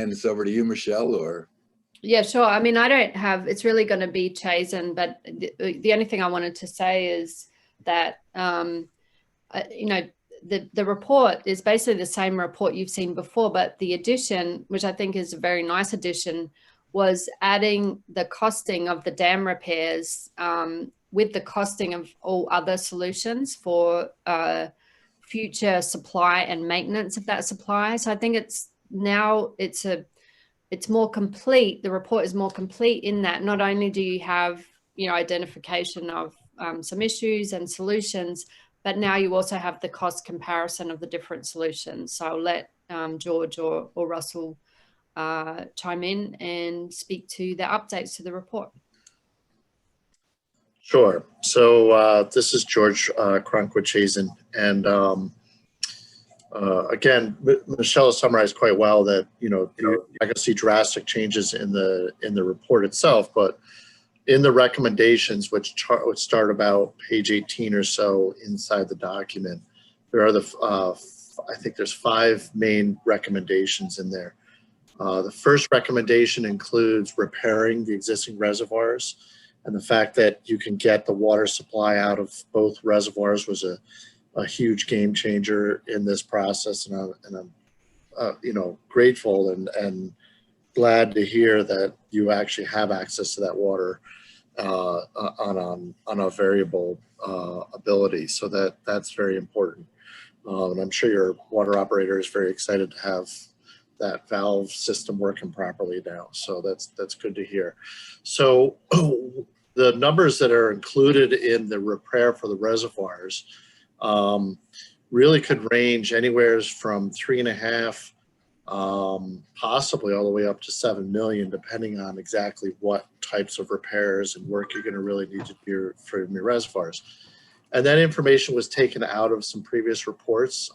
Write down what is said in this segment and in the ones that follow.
hand this over to you, Michelle, or? Yeah, sure. I mean, I don't have, it's really going to be Chazen, but the only thing I wanted to say is that, you know, the report is basically the same report you've seen before, but the addition, which I think is a very nice addition, was adding the costing of the dam repairs with the costing of all other solutions for future supply and maintenance of that supply. So I think it's now it's more complete. The report is more complete in that not only do you have, you know, identification of some issues and solutions, but now you also have the cost comparison of the different solutions. So I'll let George or Russell chime in and speak to the updates to the report. Sure. So this is George Cronquist-Chazen, and again, Michelle summarized quite well that you're not going to see drastic changes in the report itself, but in the recommendations, which start about page 18 or so inside the document, there are I think there's 5 main recommendations in there. The first recommendation includes repairing the existing reservoirs, and the fact that you can get the water supply out of both reservoirs was a huge game changer in this process, and I'm grateful and glad to hear that you actually have access to that water on a variable ability. So that's very important, and I'm sure your water operator is very excited to have that valve system working properly now. So that's good to hear. So the numbers that are included in the repair for the reservoirs really could range anywhere from 3.5, possibly all the way up to 7 million, depending on exactly what types of repairs and work you're going to really need to do for your reservoirs. And that information was taken out of some previous reports.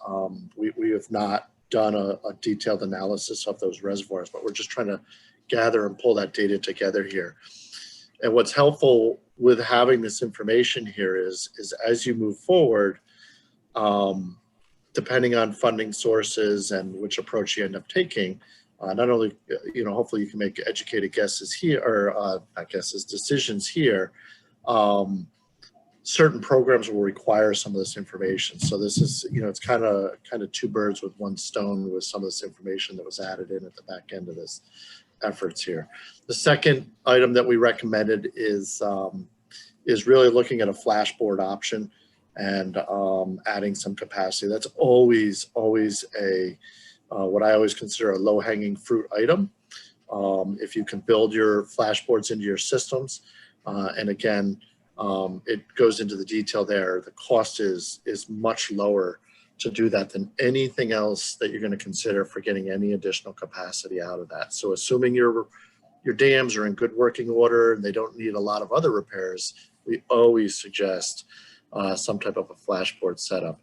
We have not done a detailed analysis of those reservoirs, but we're just trying to gather and pull that data together here. And what's helpful with having this information here is as you move forward, depending on funding sources and which approach you end up taking, not only, hopefully you can make educated guesses here, or not guesses, decisions here. Certain programs will require some of this information. So this is, it's kind of 2 birds with 1 stone with some of this information that was added in at the back end of this efforts here. The second item that we recommended is really looking at a flashboard option and adding some capacity. That's always a what I always consider a low-hanging fruit item. If you can build your flashboards into your systems, and again, it goes into the detail there. The cost is much lower to do that than anything else that you're going to consider for getting any additional capacity out of that. So assuming your dams are in good working order and they don't need a lot of other repairs, we always suggest some type of a flashboard setup.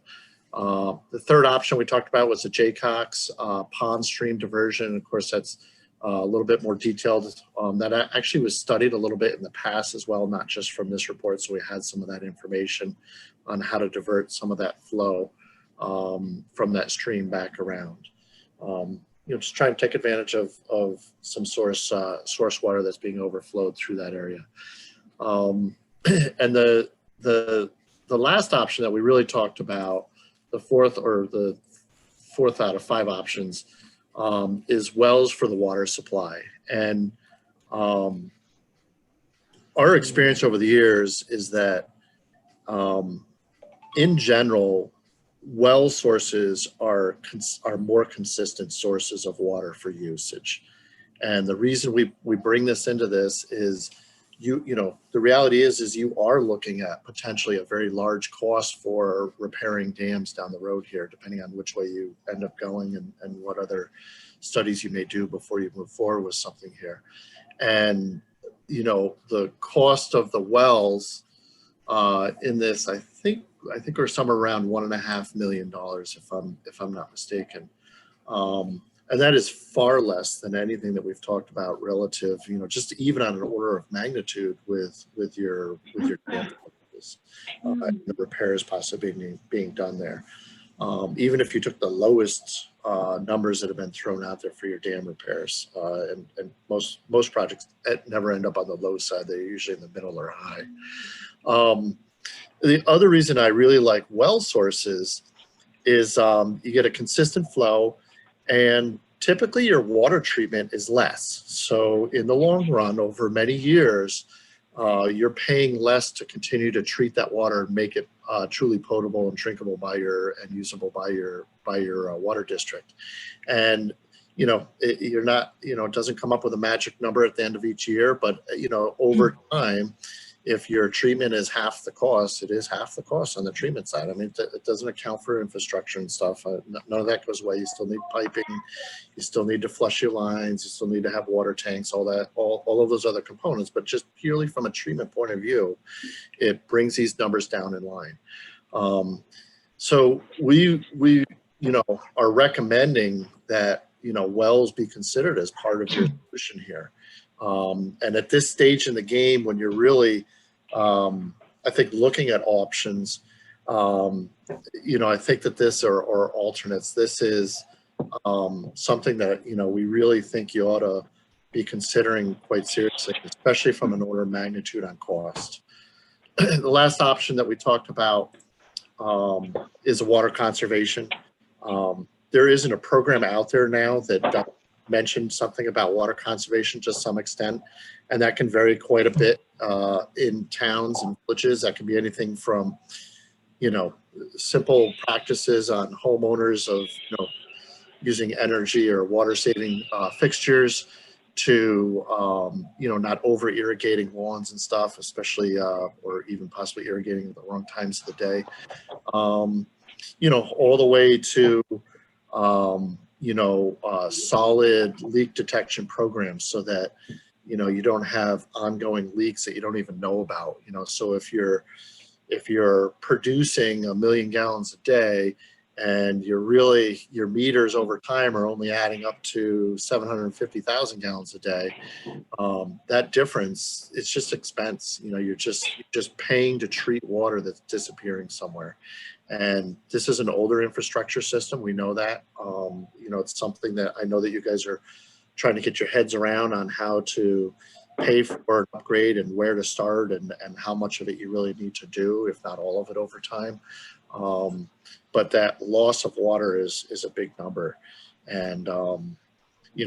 The third option we talked about was the JCOX pond stream diversion. Of course, that's a little bit more detailed. That actually was studied a little bit in the past as well, not just from this report. So we had some of that information on how to divert some of that flow from that stream back around. Just trying to take advantage of some source water that's being overflowed through that area. And the last option that we really talked about, the fourth out of 5 options, is wells for the water supply. And our experience over the years is that in general, well sources are more consistent sources of water for usage. And the reason we bring this into this is the reality is you are looking at potentially a very large cost for repairing dams down the road here, depending on which way you end up going and what other studies you may do before you move forward with something here. And the cost of the wells in this, I think we're somewhere around $1.5 million, if I'm not mistaken. And that is far less than anything that we've talked about relative, just even on an order of magnitude with your dam, the repairs possibly being done there. even if you took the lowest numbers that have been thrown out there for your dam repairs. And most projects never end up on the low side. They're usually in the middle or high. The other reason I really like well sources is you get a consistent flow, and typically your water treatment is less. So in the long run, over many years, you're paying less to continue to treat that water and make it truly potable and drinkable by and usable by your water district. And you're not, it doesn't come up with a magic number at the end of each year, but over time, if your treatment is half the cost, it is half the cost on the treatment side. I mean, it doesn't account for infrastructure and stuff. None of that goes away. You still need piping. You still need to flush your lines. You still need to have water tanks, all that, all of those other components. But just purely from a treatment point of view, it brings these numbers down in line. So we are recommending that, wells be considered as part of your solution here. And at this stage in the game, when you're really, I think, looking at options, I think that this or alternates, this is something that, we really think you ought to be considering quite seriously, especially from an order of magnitude on cost. The last option that we talked about is water conservation. There isn't a program out there now that mentioned something about water conservation to some extent, and that can vary quite a bit in towns and villages. That can be anything from, simple practices on homeowners of, using energy or water saving fixtures to, not over irrigating lawns and stuff, especially, or even possibly irrigating at the wrong times of the day. All the way to, solid leak detection programs so that, you don't have ongoing leaks that you don't even know about. So if you're producing 1 million gallons a day and your meters over time are only adding up to 750,000 gallons a day, that difference, it's just expense. You're just paying to treat water that's disappearing somewhere. And this is an older infrastructure system. We know that. It's something that I know that you guys are trying to get your heads around on how to pay for an upgrade and where to start and how much of it you really need to do, if not all of it over time. But that loss of water is a big number. And,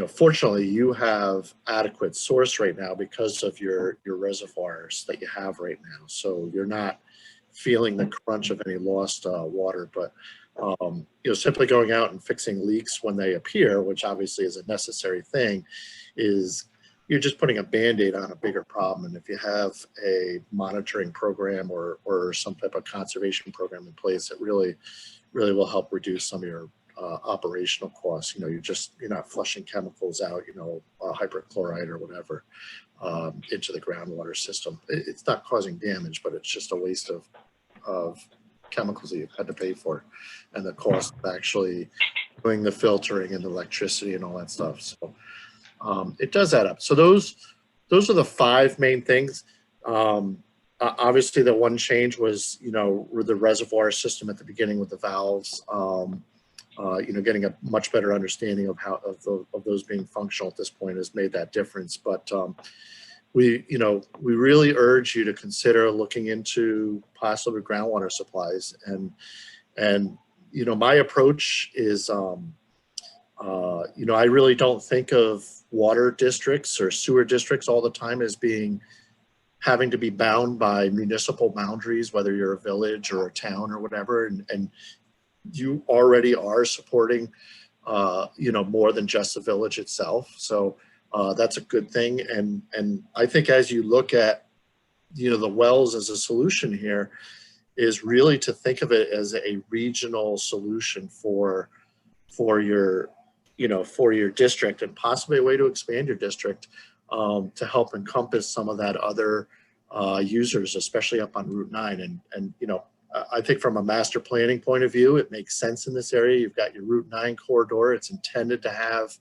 fortunately, you have adequate source right now because of your reservoirs that you have right now. So you're not feeling the crunch of any lost water, but simply going out and fixing leaks when they appear, which obviously is a necessary thing, is you're just putting a Band-Aid on a bigger problem. And if you have a monitoring program or some type of conservation program in place, it really will help reduce some of your operational costs. You're not flushing chemicals out, hyperchloride or whatever, into the groundwater system. It's not causing damage, but it's just a waste of chemicals that you've had to pay for, and the cost of actually doing the filtering and the electricity and all that stuff. So it does add up. So those are the 5 main things. Obviously, the one change was, the reservoir system at the beginning with the valves. Getting a much better understanding of those being functional at this point has made that difference. But we really urge you to consider looking into possible groundwater supplies. And my approach is, I really don't think of water districts or sewer districts all the time as having to be bound by municipal boundaries, whether you're a village or a town or whatever. And you already are supporting, more than just the village itself. So that's a good thing. And I think as you look at, the wells as a solution here, is really to think of it as a regional solution for your district, and possibly a way to expand your district to help encompass some of that other users, especially up on Route 9. And I think from a master planning point of view, it makes sense in this area. You've got your Route 9 corridor. It's intended to have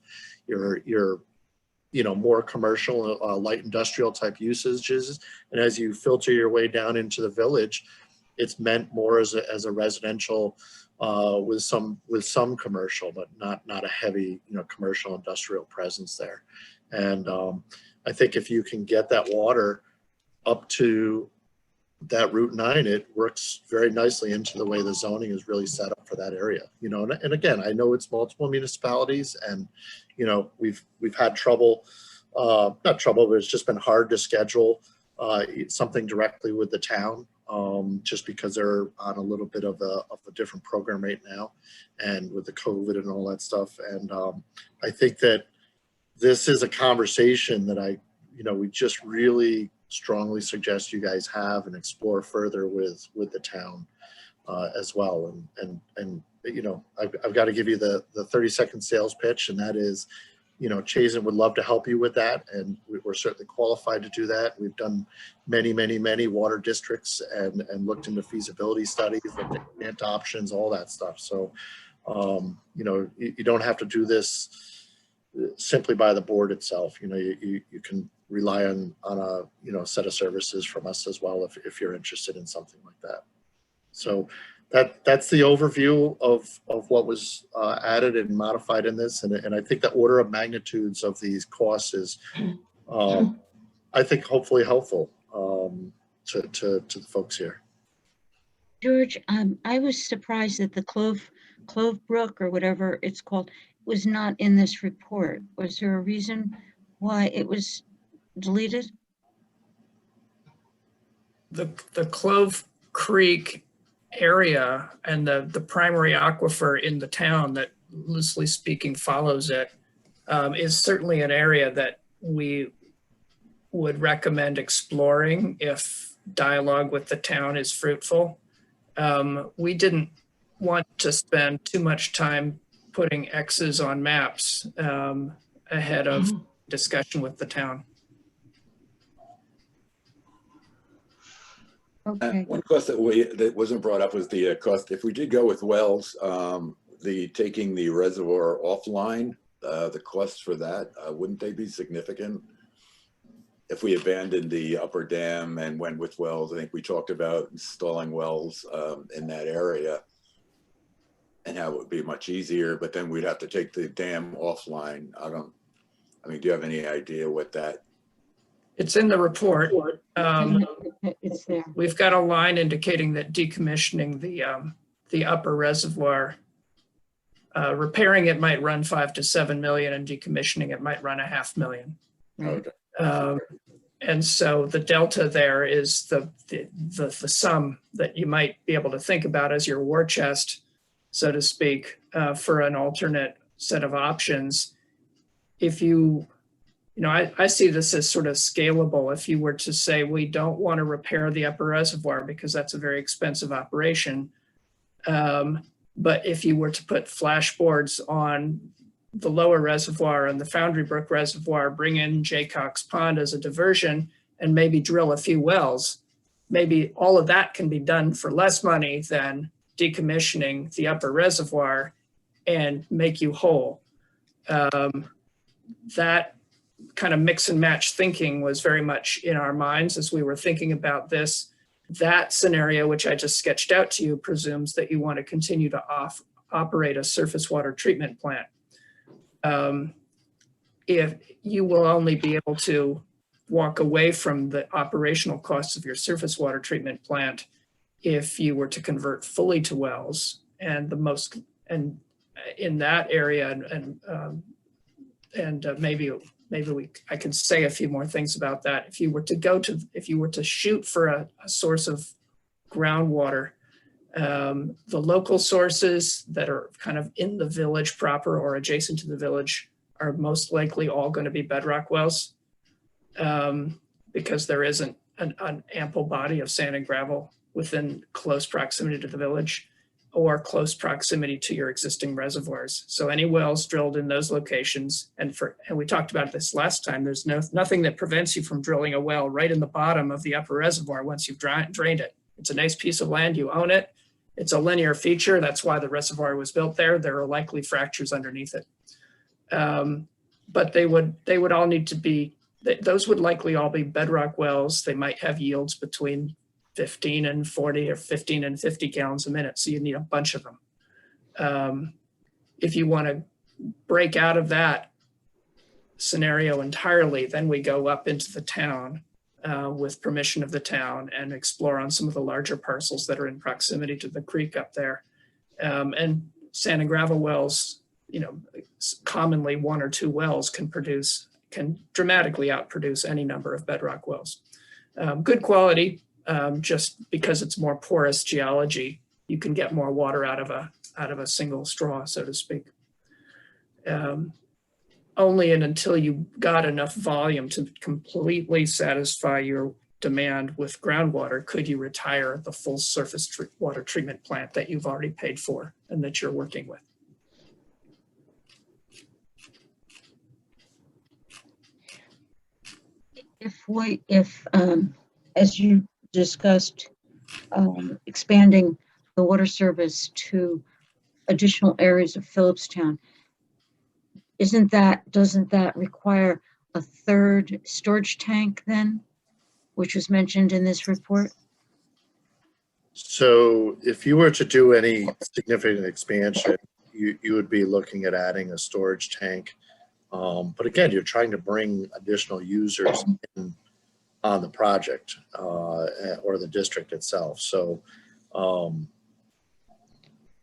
your more commercial, light industrial type usages. And as you filter your way down into the village, it's meant more as a residential with some commercial, but not a heavy, commercial industrial presence there. And I think if you can get that water up to that Route 9, it works very nicely into the way the zoning is really set up for that area. And again, I know it's multiple municipalities, and we've had trouble, not trouble, but it's just been hard to schedule something directly with the town, just because they're on a little bit of a different program right now, and with the COVID and all that stuff. And I think that this is a conversation that we just really strongly suggest you guys have and explore further with the town as well. And I've got to give you the 30-second sales pitch, and that is, Chazen would love to help you with that, and we're certainly qualified to do that. We've done many water districts and looked into feasibility studies, looked at grant options, all that stuff. So, you don't have to do this simply by the board itself. You can rely on a set of services from us as well if you're interested in something like that. So that's the overview of what was added and modified in this, and I think the order of magnitudes of these costs is I think hopefully helpful to the folks here. George, I was surprised that the Clove Brook, or whatever it's called, was not in this report. Was there a reason why it was deleted? The Clove Creek area and the primary aquifer in the town that, loosely speaking, follows it is certainly an area that we would recommend exploring if dialogue with the town is fruitful. We didn't want to spend too much time putting X's on maps ahead of discussion with the town. Okay. One cost that wasn't brought up was the cost. If we did go with wells, taking the reservoir offline, the costs for that, wouldn't they be significant? If we abandoned the upper dam and went with wells, I think we talked about installing wells in that area and how it would be much easier, but then we'd have to take the dam offline. Do you have any idea what that? It's in the report. It's there. We've got a line indicating that decommissioning the upper reservoir, repairing it might run $5 to $7 million, and decommissioning it might run $500,000. Okay. And so the delta there is the sum that you might be able to think about as your war chest, so to speak, for an alternate set of options. If I see this as sort of scalable. If you were to say, we don't want to repair the upper reservoir because that's a very expensive operation. But if you were to put flashboards on the lower reservoir and the Foundry Brook reservoir, bring in Jaycox Pond as a diversion, and maybe drill a few wells, maybe all of that can be done for less money than decommissioning the upper reservoir and make you whole. That kind of mix and match thinking was very much in our minds as we were thinking about this. That scenario, which I just sketched out to you, presumes that you want to continue to operate a surface water treatment plant. If you will only be able to walk away from the operational costs of your surface water treatment plant if you were to convert fully to wells, and in that area, I can say a few more things about that. If you were to shoot for a source of groundwater, the local sources that are kind of in the village proper or adjacent to the village are most likely all going to be bedrock wells, because there isn't an ample body of sand and gravel within close proximity to the village or close proximity to your existing reservoirs. So any wells drilled in those locations, and we talked about this last time, there's nothing that prevents you from drilling a well right in the bottom of the upper reservoir once you've drained it. It's a nice piece of land, you own it. It's a linear feature. That's why the reservoir was built there. There are likely fractures underneath it. But they would all need to be, those would likely all be bedrock wells. They might have yields between 15 and 40 or 15 and 50 gallons a minute. So you need a bunch of them. If you want to break out of that scenario entirely, then we go up into the town with permission of the town and explore on some of the larger parcels that are in proximity to the creek up there. And sand and gravel wells, you know, commonly 1 or 2 wells can dramatically outproduce any number of bedrock wells. Good quality, just because it's more porous geology, you can get more water out of a single straw, so to speak. Only and until you got enough volume to completely satisfy your demand with groundwater could you retire the full surface water treatment plant that you've already paid for and that you're working with. If as you discussed, expanding the water service to additional areas of Phillipstown, doesn't that require a 3rd storage tank then, which was mentioned in this report? So if you were to do any significant expansion, you would be looking at adding a storage tank. But again, you're trying to bring additional users in on the project or the district itself. So,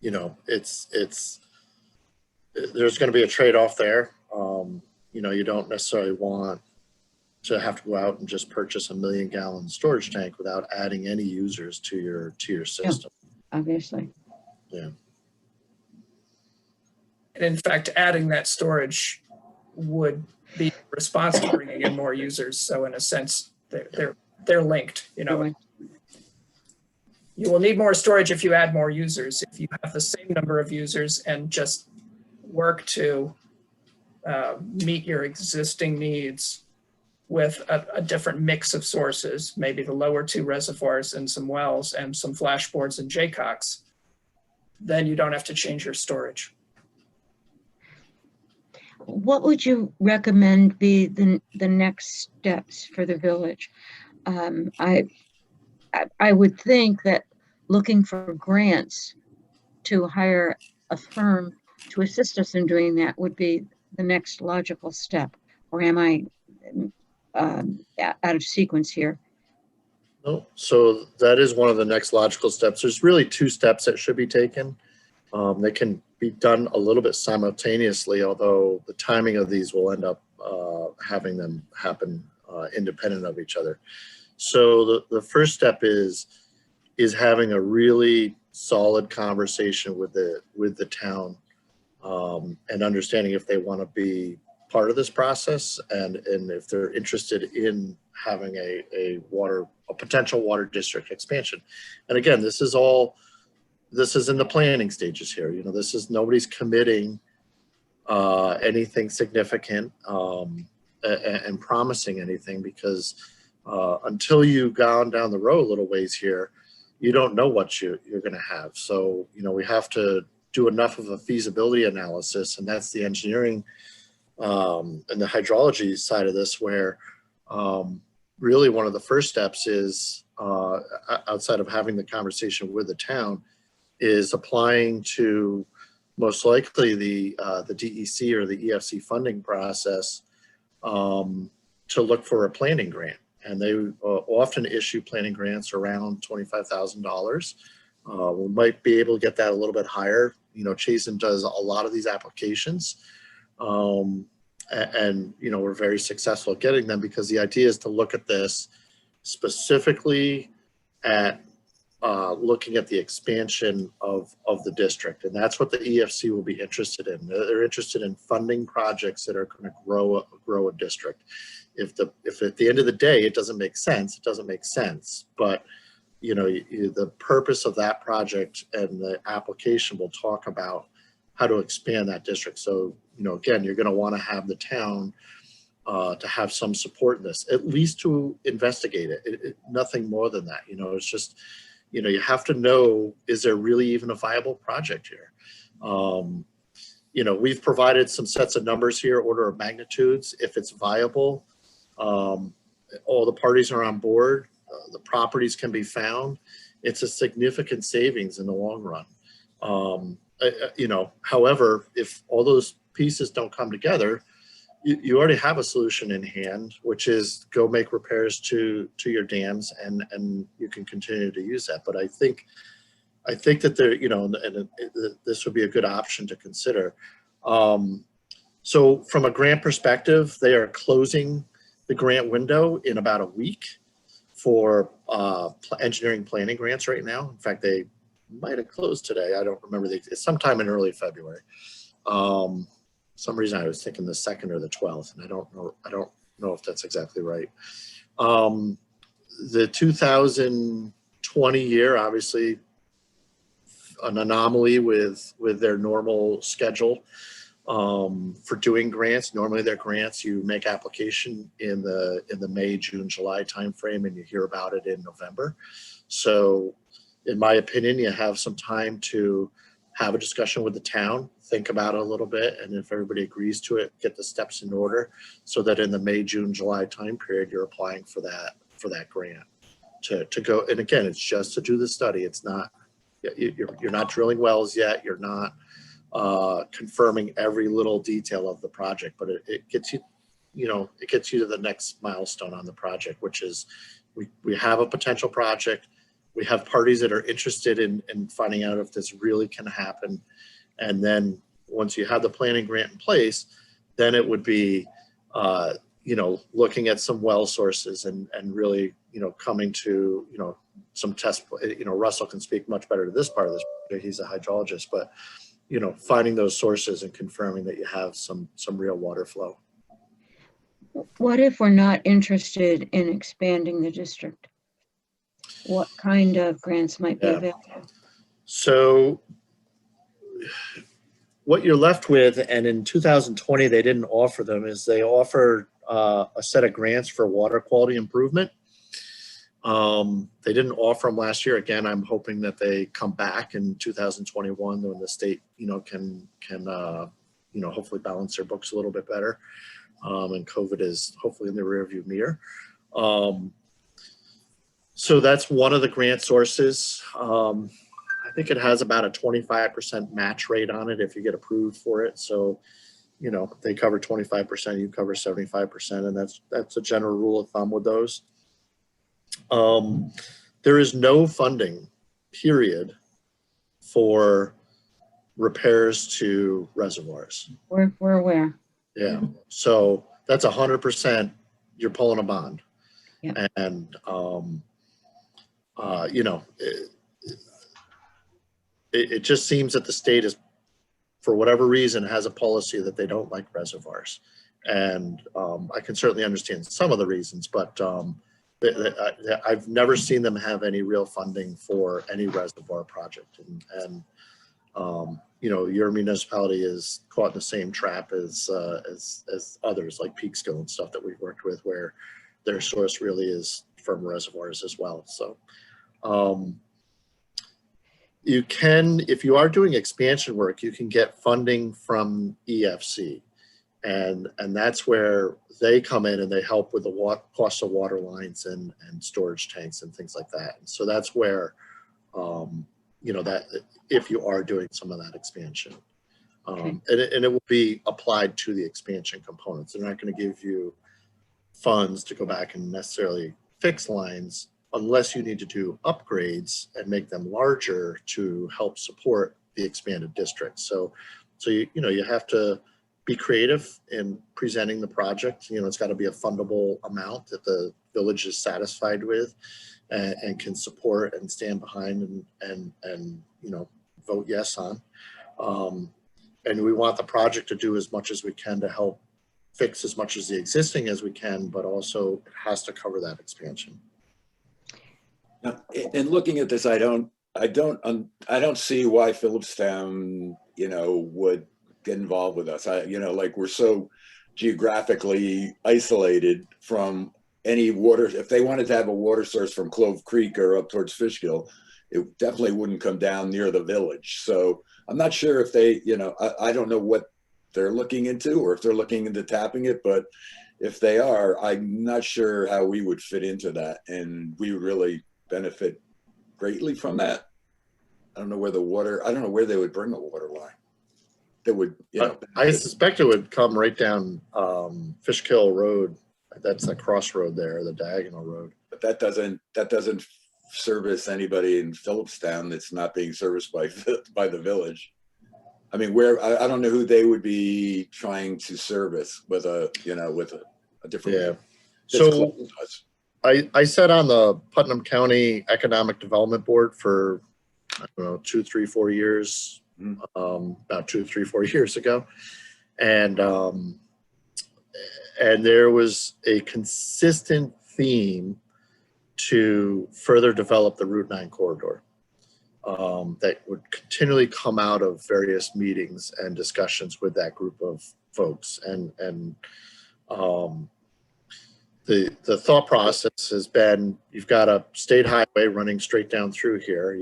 you know, there's going to be a trade-off there. You know, you don't necessarily want to have to go out and just purchase a 1 million gallon storage tank without adding any users to your system. Yeah, obviously. Yeah. And in fact, adding that storage would be in response to bringing in more users. So in a sense, they're linked. You know, you will need more storage if you add more users. If you have the same number of users and just work to meet your existing needs with a different mix of sources, maybe the lower 2 reservoirs and some wells and some flashboards and Jaycocks, then you don't have to change your storage. What would you recommend be the next steps for the village? I would think that looking for grants to hire a firm to assist us in doing that would be the next logical step. Or am I out of sequence here? No, so that is one of the next logical steps. There's really 2 steps that should be taken. They can be done a little bit simultaneously, although the timing of these will end up having them happen independent of each other. So the first step is having a really solid conversation with the town and understanding if they want to be part of this process and if they're interested in having a potential water district expansion. And again, this is in the planning stages here. You know, nobody's committing anything significant and promising anything, because until you've gone down the road a little ways here, you don't know what you're going to have. So, you know, we have to do enough of a feasibility analysis, and that's the engineering and the hydrology side of this, where really one of the first steps is, outside of having the conversation with the town, is applying to most likely the DEC or the EFC funding process to look for a planning grant. And they often issue planning grants around $25,000. We might be able to get that a little bit higher. You know, Chazen does a lot of these applications. And, you know, we're very successful at getting them, because the idea is to look at this specifically at looking at the expansion of the district. And that's what the EFC will be interested in. They're interested in funding projects that are going to grow a district. If at the end of the day it doesn't make sense, it doesn't make sense. But, you know, the purpose of that project and the application will talk about how to expand that district. So, you know, again, you're going to want to have the town to have some support in this, at least to investigate it. Nothing more than that. You know, it's just, you know, you have to know, is there really even a viable project here? You know, we've provided some sets of numbers here, order of magnitudes. If it's viable, all the parties are on board, the properties can be found. It's a significant savings in the long run. you know, however, if all those pieces don't come together, you already have a solution in hand, which is go make repairs to your dams, and you can continue to use that. But I think that there, you know, and this would be a good option to consider. So from a grant perspective, they are closing the grant window in about a week for engineering planning grants right now. In fact, they might have closed today. I don't remember. It's sometime in early February. Some reason I was thinking the 2nd or the 12th, and I don't know if that's exactly right. The 2020 year, obviously, an anomaly with their normal schedule for doing grants. Normally their grants, you make application in the May, June, July timeframe, and you hear about it in November. So in my opinion, you have some time to have a discussion with the town, think about it a little bit, and if everybody agrees to it, get the steps in order so that in the May, June, July time period, you're applying for that grant to go. And again, it's just to do the study. It's not, you're not drilling wells yet. You're not confirming every little detail of the project, but it gets you, you know, it gets you to the next milestone on the project, which is we have a potential project. We have parties that are interested in finding out if this really can happen. And then once you have the planning grant in place, then it would be, you know, looking at some well sources and really, you know, coming to, you know, some test, you know, Russell can speak much better to this part of this. He's a hydrologist, but, you know, finding those sources and confirming that you have some real water flow. What if we're not interested in expanding the district? What kind of grants might be available? So what you're left with, and in 2020, they didn't offer them, is they offered a set of grants for water quality improvement. They didn't offer them last year. Again, I'm hoping that they come back in 2021 when the state, you know, can you know, hopefully balance their books a little bit better. And COVID is hopefully in the rearview mirror. So that's one of the grant sources. I think it has about a 25% match rate on it if you get approved for it. So, you know, they cover 25%, you cover 75%, and that's a general rule of thumb with those. There is no funding, period, for repairs to reservoirs. We're aware. Yeah, so that's 100%, you're pulling a bond. Yeah. And, you know, it just seems that the state is, for whatever reason, has a policy that they don't like reservoirs. And I can certainly understand some of the reasons, but I've never seen them have any real funding for any reservoir project. And you know, your municipality is caught in the same trap as others like Peekskill and stuff that we've worked with, where their source really is from reservoirs as well. So you can, if you are doing expansion work, you can get funding from EFC. And that's where they come in and they help with the cost of water lines and storage tanks and things like that. And so that's where, you know, that if you are doing some of that expansion, and it will be applied to the expansion components. They're not going to give you funds to go back and necessarily fix lines unless you need to do upgrades and make them larger to help support the expanded district. So you know, you have to be creative in presenting the project. You know, it's got to be a fundable amount that the village is satisfied with and can support and stand behind and you know, vote yes on. And we want the project to do as much as we can to help fix as much as the existing as we can, but also it has to cover that expansion. Now, in looking at this, I don't see why Phillipstown, you know, would get involved with us. You know, like, we're so geographically isolated from any water. If they wanted to have a water source from Clove Creek or up towards Fishkill, it definitely wouldn't come down near the village. So I'm not sure if they, you know, I don't know what they're looking into or if they're looking into tapping it, but if they are, I'm not sure how we would fit into that, and we would really benefit greatly from that. I don't know where I don't know where they would bring a water line. That would, I suspect it would come right down Fishkill Road. That's the crossroad there, the diagonal road. but that doesn't service anybody in Phillipstown that's not being serviced by the village. I mean, I don't know who they would be trying to service with a different. Yeah. that's So close to us. I sat on the Putnam County Economic Development Board for, I don't know, 2, 3, 4 years, about 2, 3, 4 years ago. And there was a consistent theme to further develop the Route 9 corridor that would continually come out of various meetings and discussions with that group of folks. And the thought process has been, you've got a state highway running straight down through here.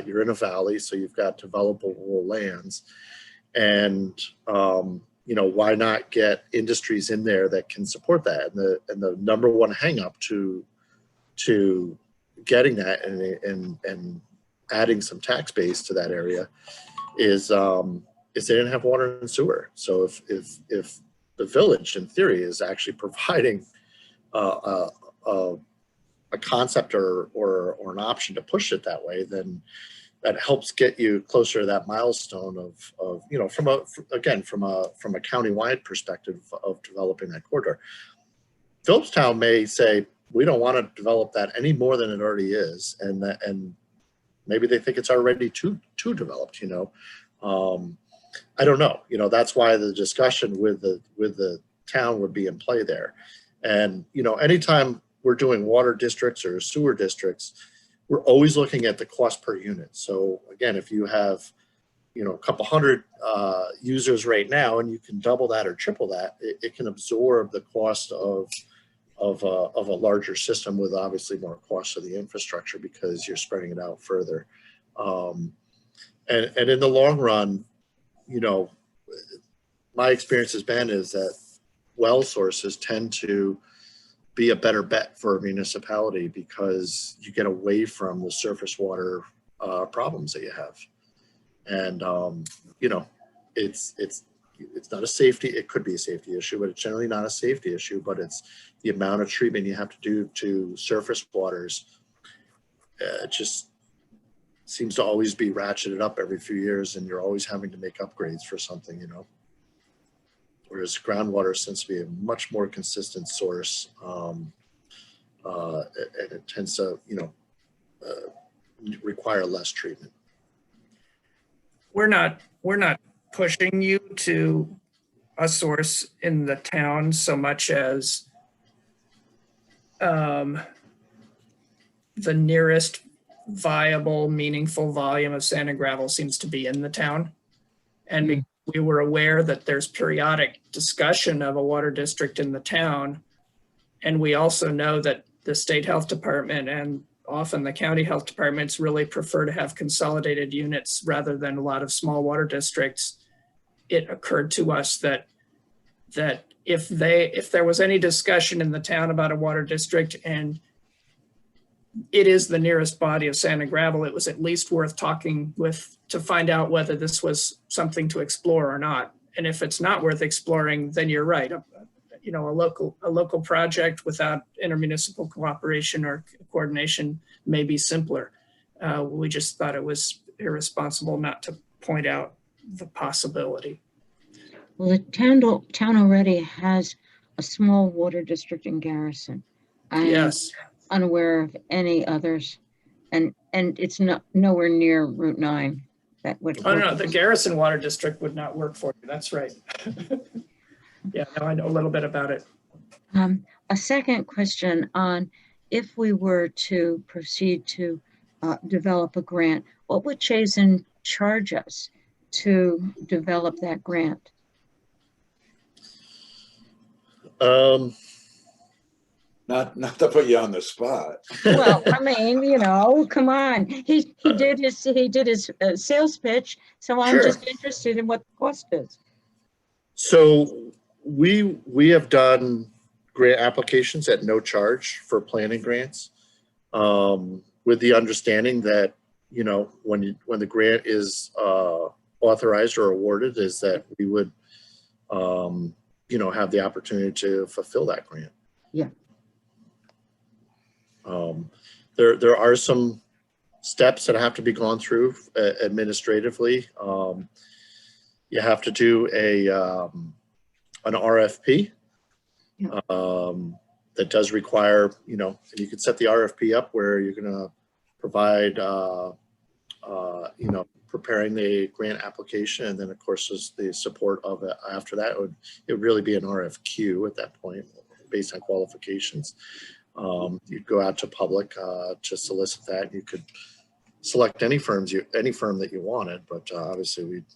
You're in a valley, so you've got developable lands. And, why not get industries in there that can support that? And the number one hang up to getting that and adding some tax base to that area is they didn't have water and sewer. So if the village, in theory, is actually providing a concept or an option to push it that way, then that helps get you closer to that milestone of from a county-wide perspective of developing that corridor. Phillipstown may say, we don't want to develop that any more than it already is, and maybe they think it's already too developed. I don't know. That's why the discussion with the town would be in play there. And anytime we're doing water districts or sewer districts, we're always looking at the cost per unit. So again, if you have a couple hundred users right now, and you can double that or triple that, it can absorb the cost of a larger system with obviously more cost of the infrastructure because you're spreading it out further. And in the long run, my experience has been is that well sources tend to be a better bet for a municipality because you get away from the surface water problems that you have. And, it's not a safety, it could be a safety issue, but it's generally not a safety issue, but it's the amount of treatment you have to do to surface waters. It just seems to always be ratcheted up every few years, and you're always having to make upgrades for something, whereas groundwater seems to be a much more consistent source, and it tends to, require less treatment. We're not pushing you to a source in the town so much as the nearest viable, meaningful volume of sand and gravel seems to be in the town. And we were aware that there's periodic discussion of a water district in the town. And we also know that the state health department and often the county health departments really prefer to have consolidated units rather than a lot of small water districts. It occurred to us that if there was any discussion in the town about a water district and it is the nearest body of sand and gravel, it was at least worth talking with to find out whether this was something to explore or not. And if it's not worth exploring, then you're right. A local project without intermunicipal cooperation or coordination may be simpler. We just thought it was irresponsible not to point out the possibility. Well, the town already has a small water district in Garrison. I'm Yes. unaware of any others, and it's nowhere near Route 9. That would. Oh, no, the Garrison Water District would not work for you. That's right. Yeah, no, I know a little bit about it. A second question on if we were to proceed to develop a grant, what would Chazen charge us to develop that grant? Not to put you on the spot. Well, I mean, come on. He did his sales pitch, so I'm Sure. just interested in what the cost is. So we have done grant applications at no charge for planning grants, with the understanding that, you know, when the grant is authorized or awarded, is that we would, you know, have the opportunity to fulfill that grant. Yeah. There are some steps that have to be gone through administratively. You have to do an RFP. Yeah. That does require, you know, and you can set the RFP up where you're going to provide, you know, preparing the grant application, and then of course there's the support of it after that. It would really be an RFQ at that point based on qualifications. You'd go out to public to solicit that. You could select any firm that you wanted, but obviously we'd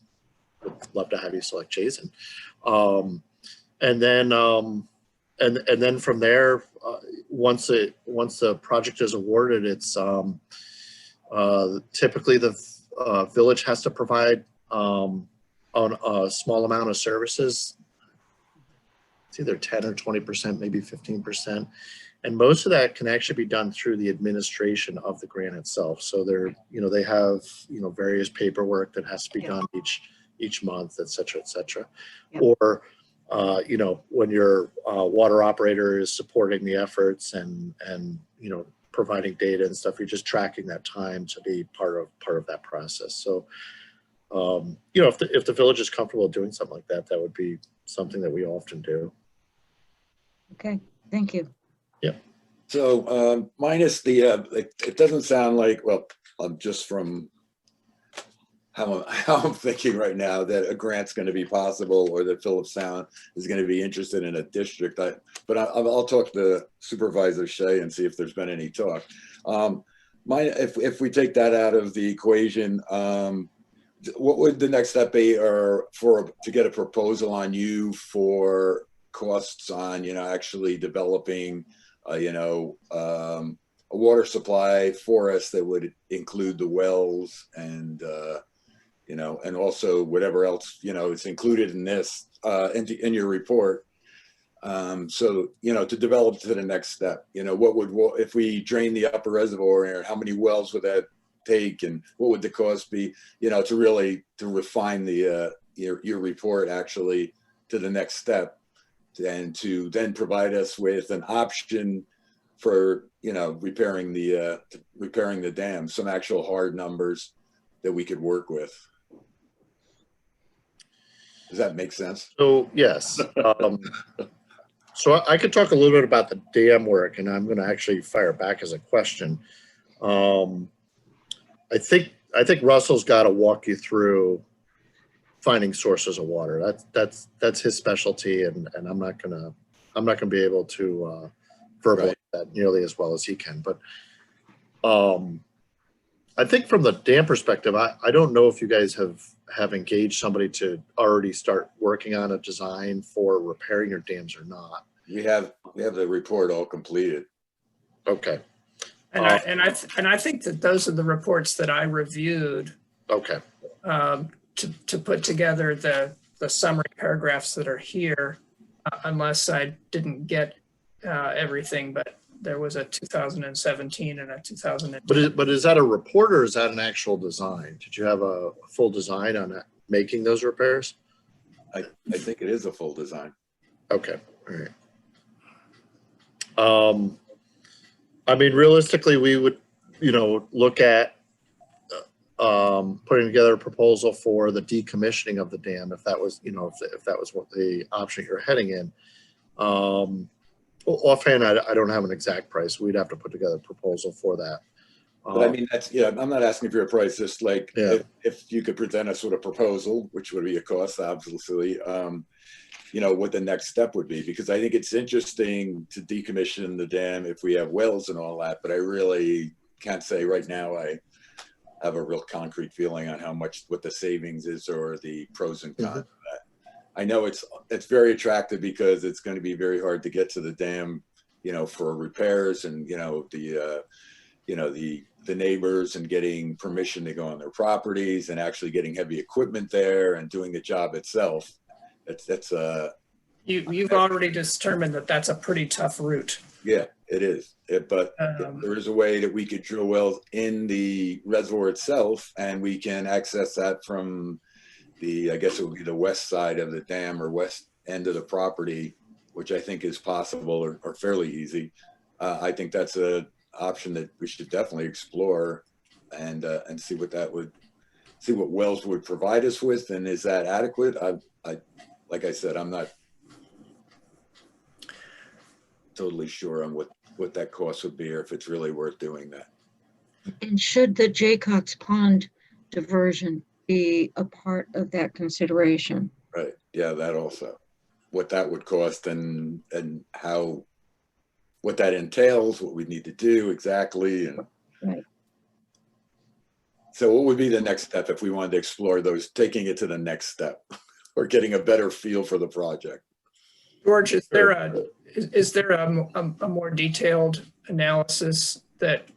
love to have you select Jason. And then from there, once the project is awarded, it's typically the village has to provide on a small amount of services. It's either 10 or 20%, maybe 15%. And most of that can actually be done through the administration of the grant itself. So they're, you know, they have, you know, various paperwork that has to be done each month, et cetera, et cetera. Yeah. Or, you know, when your water operator is supporting the efforts and, you know, providing data and stuff, you're just tracking that time to be part of that process. So, you know, if the village is comfortable doing something like that, that would be something that we often do. Okay, thank you. Yeah. So minus the, it doesn't sound like, well, just from how I'm thinking right now that a grant's going to be possible, or that Phillips Sound is going to be interested in a district. But I'll talk to Supervisor Shea and see if there's been any talk. If we take that out of the equation, what would the next step be, or to get a proposal on you for costs on, you know, actually developing, you know, a water supply for us that would include the wells and, you know, and also whatever else, you know, is included in this, in your report. So, you know, to develop to the next step, you know, if we drain the upper reservoir here, how many wells would that take, and what would the cost be, you know, to refine the, your report actually to the next step, and to then provide us with an option for, you know, repairing the dam, some actual hard numbers that we could work with. Does that make sense? So yes. So I could talk a little bit about the dam work, and I'm going to actually fire back as a question. I think Russell's got to walk you through finding sources of water. That's his specialty, and I'm not gonna be able to verbalize that nearly as well as he can. But I think from the dam perspective, I don't know if you guys have engaged somebody to already start working on a design for repairing your dams or not. We have the report all completed. Okay. And I think that those are the reports that I reviewed. Okay. To put together the summary paragraphs that are here, unless I didn't get everything, but there was a 2017 and a 2000. But is that a report, or is that an actual design? Did you have a full design on that, making those repairs? I think it is a full design. Okay. All right. I mean, realistically, we would, you know, look at putting together a proposal for the decommissioning of the dam, if that was, you know, if that was what the option you're heading in. Offhand, I don't have an exact price. We'd have to put together a proposal for that. But I mean, that's, yeah, I'm not asking for your price, just like, Yeah. if you could present us with a proposal, which would be a cost, obviously, you know, what the next step would be, because I think it's interesting to decommission the dam if we have wells and all that, but I really can't say right now I have a real concrete feeling on what the savings is, or the pros and cons of that. I know it's very attractive because it's going to be very hard to get to the dam, you know, for repairs, and, you know, the neighbors, and getting permission to go on their properties, and actually getting heavy equipment there and doing the job itself. You've already determined that that's a pretty tough route. Yeah, it is. But there is a way that we could drill wells in the reservoir itself, and we can access that from the, I guess it would be the west side of the dam or west end of the property, which I think is possible or fairly easy. I think that's an option that we should definitely explore and see what that would, see what wells would provide us with, and is that adequate? Like I said, I'm not totally sure on what that cost would be, or if it's really worth doing that. And should the Jaycox Pond diversion be a part of that consideration? Right. Yeah, that also. What that would cost and how, what that entails, what we need to do exactly. And Right. so what would be the next step if we wanted to explore those, taking it to the next step or getting a better feel for the project? George, is there a more detailed analysis that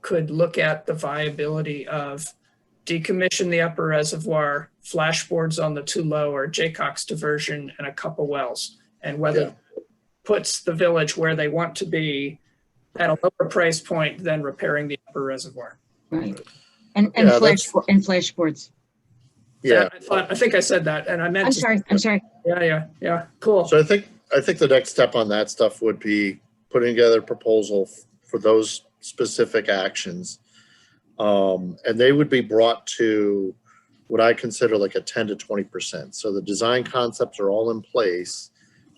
could look at the viability of decommission the upper reservoir, flashboards on the two lower, Jaycox diversion, and a couple wells, and whether Yeah. it puts the village where they want to be at a lower price point than repairing the upper reservoir? Right. And Yeah, that's- flashboards. Yeah. I think I said that, and I meant. I'm sorry. Yeah, cool. So I think the next step on that stuff would be putting together a proposal for those specific actions. And they would be brought to what I consider like a 10 to 20%. So the design concepts are all in place,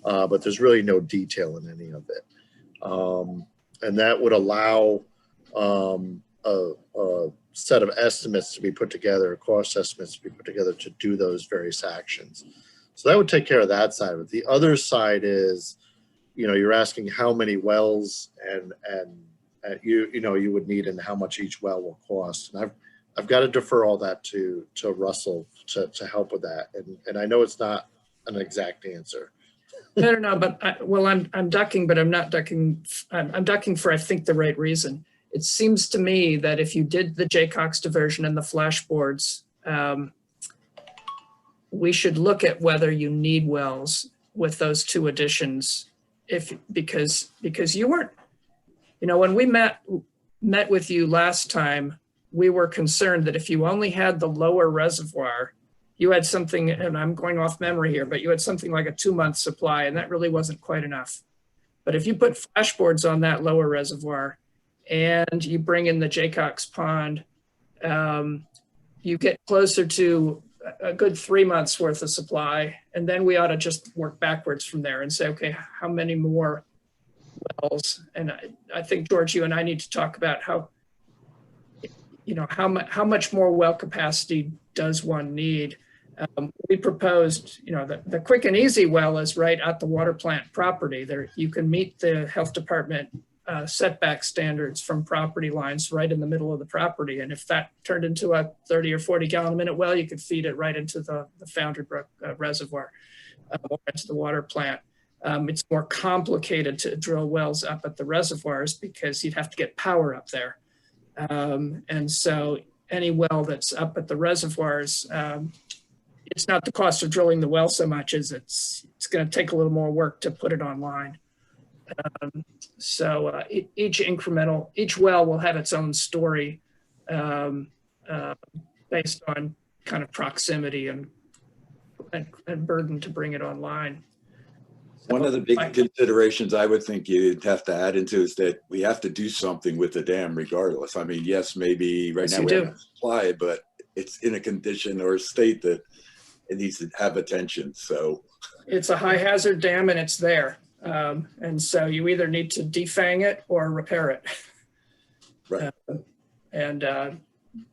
but there's really no detail in any of it. And that would allow a set of estimates to be put together, cost estimates to be put together to do those various actions. So that would take care of that side of it. The other side is, you're asking how many wells and you would need and how much each well will cost. And I've got to defer all that to Russell to help with that. And I know it's not an exact answer. No, but I'm ducking, but I'm not ducking. I'm ducking for, I think, the right reason. It seems to me that if you did the Jaycox diversion and the flashboards, we should look at whether you need wells with those two additions. Because you weren't, when we met with you last time, we were concerned that if you only had the lower reservoir, you had something, and I'm going off memory here, but you had something like a 2-month supply, and that really wasn't quite enough. But if you put flashboards on that lower reservoir and you bring in the Jaycox Pond, you get closer to a good 3 months worth of supply. And then we ought to just work backwards from there and say, okay, how many more wells? And I think, George, you and I need to talk about how much more well capacity does one need? We proposed, the quick and easy well is right at the water plant property. There, you can meet the health department setback standards from property lines right in the middle of the property. And if that turned into a 30 or 40 gallon a minute well, you could feed it right into the Foundry Brook reservoir or into the water plant. It's more complicated to drill wells up at the reservoirs because you'd have to get power up there. And so any well that's up at the reservoirs, it's not the cost of drilling the well so much as it's going to take a little more work to put it online. So each well will have its own story based on kind of proximity and burden to bring it online. One of the big considerations I would think you'd have to add into is that we have to do something with the dam regardless. I mean, yes, maybe right now we have supply, but it's in a condition or a state that it needs to have attention. So it's a high hazard dam and it's there. And so you either need to defang it or repair it. Right. And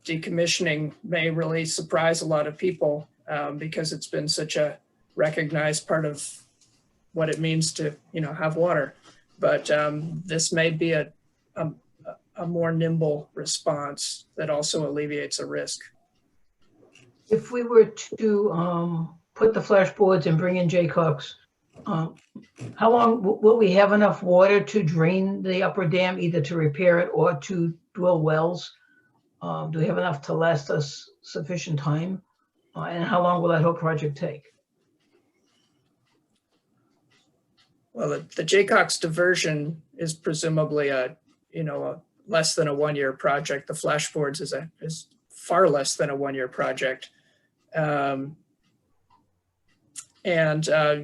decommissioning may really surprise a lot of people because it's been such a recognized part of what it means to, have water. But this may be a more nimble response that also alleviates a risk. If we were to put the flashboards and bring in Jaycox, how long will we have enough water to drain the upper dam, either to repair it or to drill wells? Do we have enough to last us sufficient time? And how long will that whole project take? Well, the Jaycox diversion is presumably a less than a 1-year project. The flashboards is far less than a 1-year project. And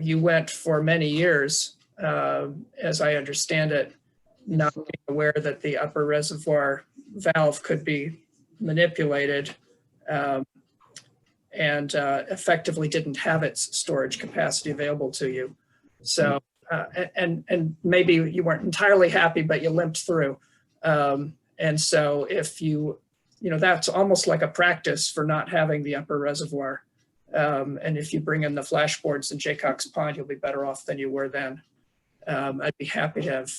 you went for many years, as I understand it, not being aware that the upper reservoir valve could be manipulated, and effectively didn't have its storage capacity available to you. So, and maybe you weren't entirely happy, but you limped through. And so if that's almost like a practice for not having the upper reservoir. And if you bring in the flashboards in Jaycox Pond, you'll be better off than you were then. I'd be happy to have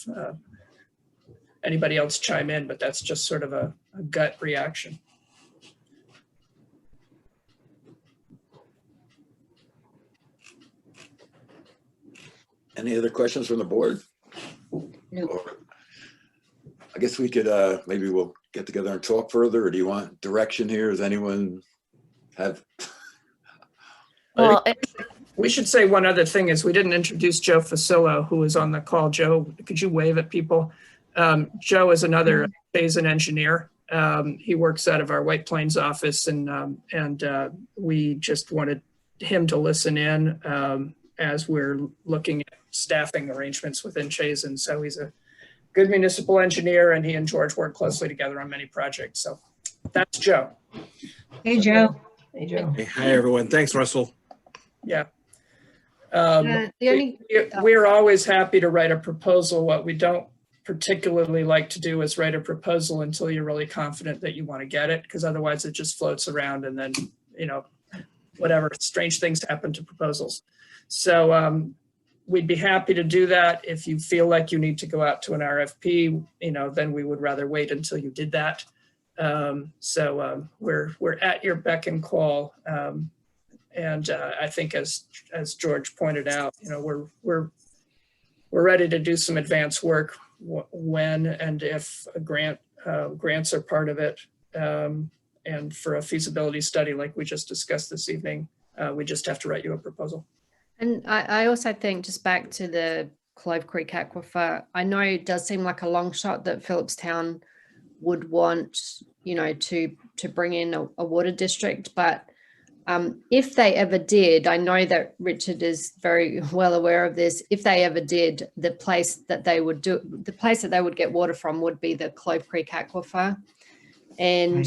anybody else chime in, but that's just sort of a gut reaction. Any other questions from the board? No. Or I guess we could, maybe we'll get together and talk further, or do you want direction here? Does anyone have? Well, We should say one other thing is we didn't introduce Joe Facillo, who was on the call. Joe, could you wave at people? Joe is another Basin engineer. He works out of our White Plains office, and we just wanted him to listen in as we're looking at staffing arrangements within Chazen. So he's a good municipal engineer, and he and George work closely together on many projects. So that's Joe. Hey, Joe. Hey, Joe. Hey, hi, everyone. Thanks, Russell. Yeah. the only, We're always happy to write a proposal. What we don't particularly like to do is write a proposal until you're really confident that you want to get it, because otherwise it just floats around and then, whatever strange things happen to proposals. So we'd be happy to do that. If you feel like you need to go out to an RFP, then we would rather wait until you did that. So we're at your beck and call. And I think as George pointed out, we're ready to do some advanced work when and if grants are part of it. And for a feasibility study like we just discussed this evening, we just have to write you a proposal. and I also think, just back to the Clove Creek Aquifer, I know it does seem like a long shot that Phillipstown would want, to bring in a water district, but if they ever did, I know that Richard is very well aware of this. If they ever did, the place that they would get water from would be the Clove Creek Aquifer. And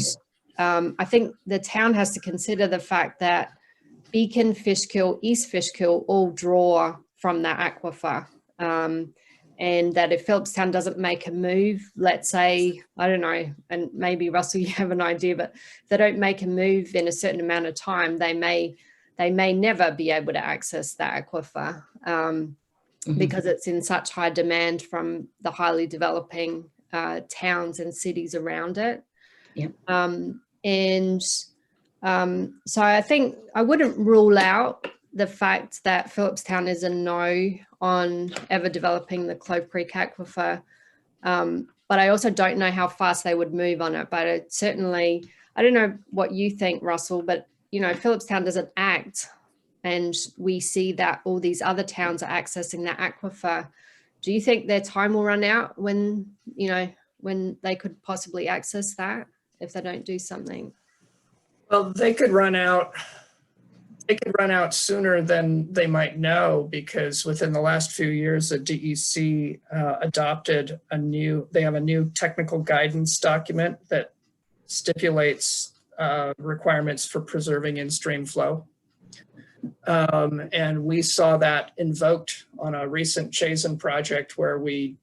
I think the town has to consider the fact that Beacon, Fishkill, East Fishkill all draw from that aquifer. And that if Phillipstown doesn't make a move, let's say, I don't know, and maybe Russell, you have an idea, but if they don't make a move in a certain amount of time, they may never be able to access that aquifer because it's in such high demand from the highly developing towns and cities around it. Yep. So I think I wouldn't rule out the fact that Phillipstown is a no on ever developing the Clove Creek Aquifer. But I also don't know how fast they would move on it. But it certainly, I don't know what you think, Russell, but, Phillipstown doesn't act. And we see that all these other towns are accessing that aquifer. Do you think their time will run out when they could possibly access that if they don't do something? Well, they could run out sooner than they might know, because within the last few years, the DEC adopted they have a new technical guidance document that stipulates requirements for preserving in-stream flow. And we saw that invoked on a recent Chazen project where we,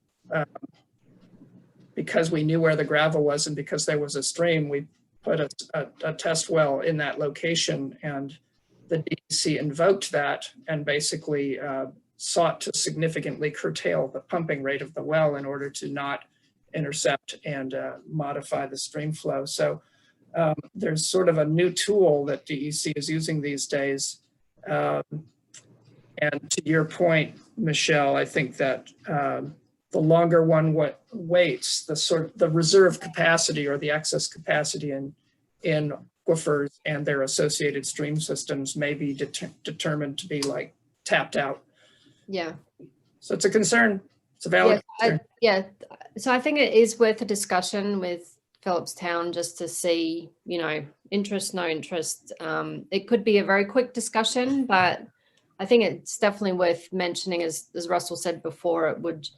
because we knew where the gravel was and because there was a stream, we put a test well in that location, and the DEC invoked that and basically sought to significantly curtail the pumping rate of the well in order to not intercept and modify the stream flow. So there's sort of a new tool that DEC is using these days. And to your point, Michelle, I think that the longer one waits, the reserve capacity or the excess capacity in aquifers and their associated stream systems may be determined to be like tapped out. Yeah. So it's a concern. It's a valid concern. Yeah, so I think it is worth a discussion with Phillipstown just to see, you know, interest, no interest. It could be a very quick discussion, but I think it's definitely worth mentioning, as Russell said before, it would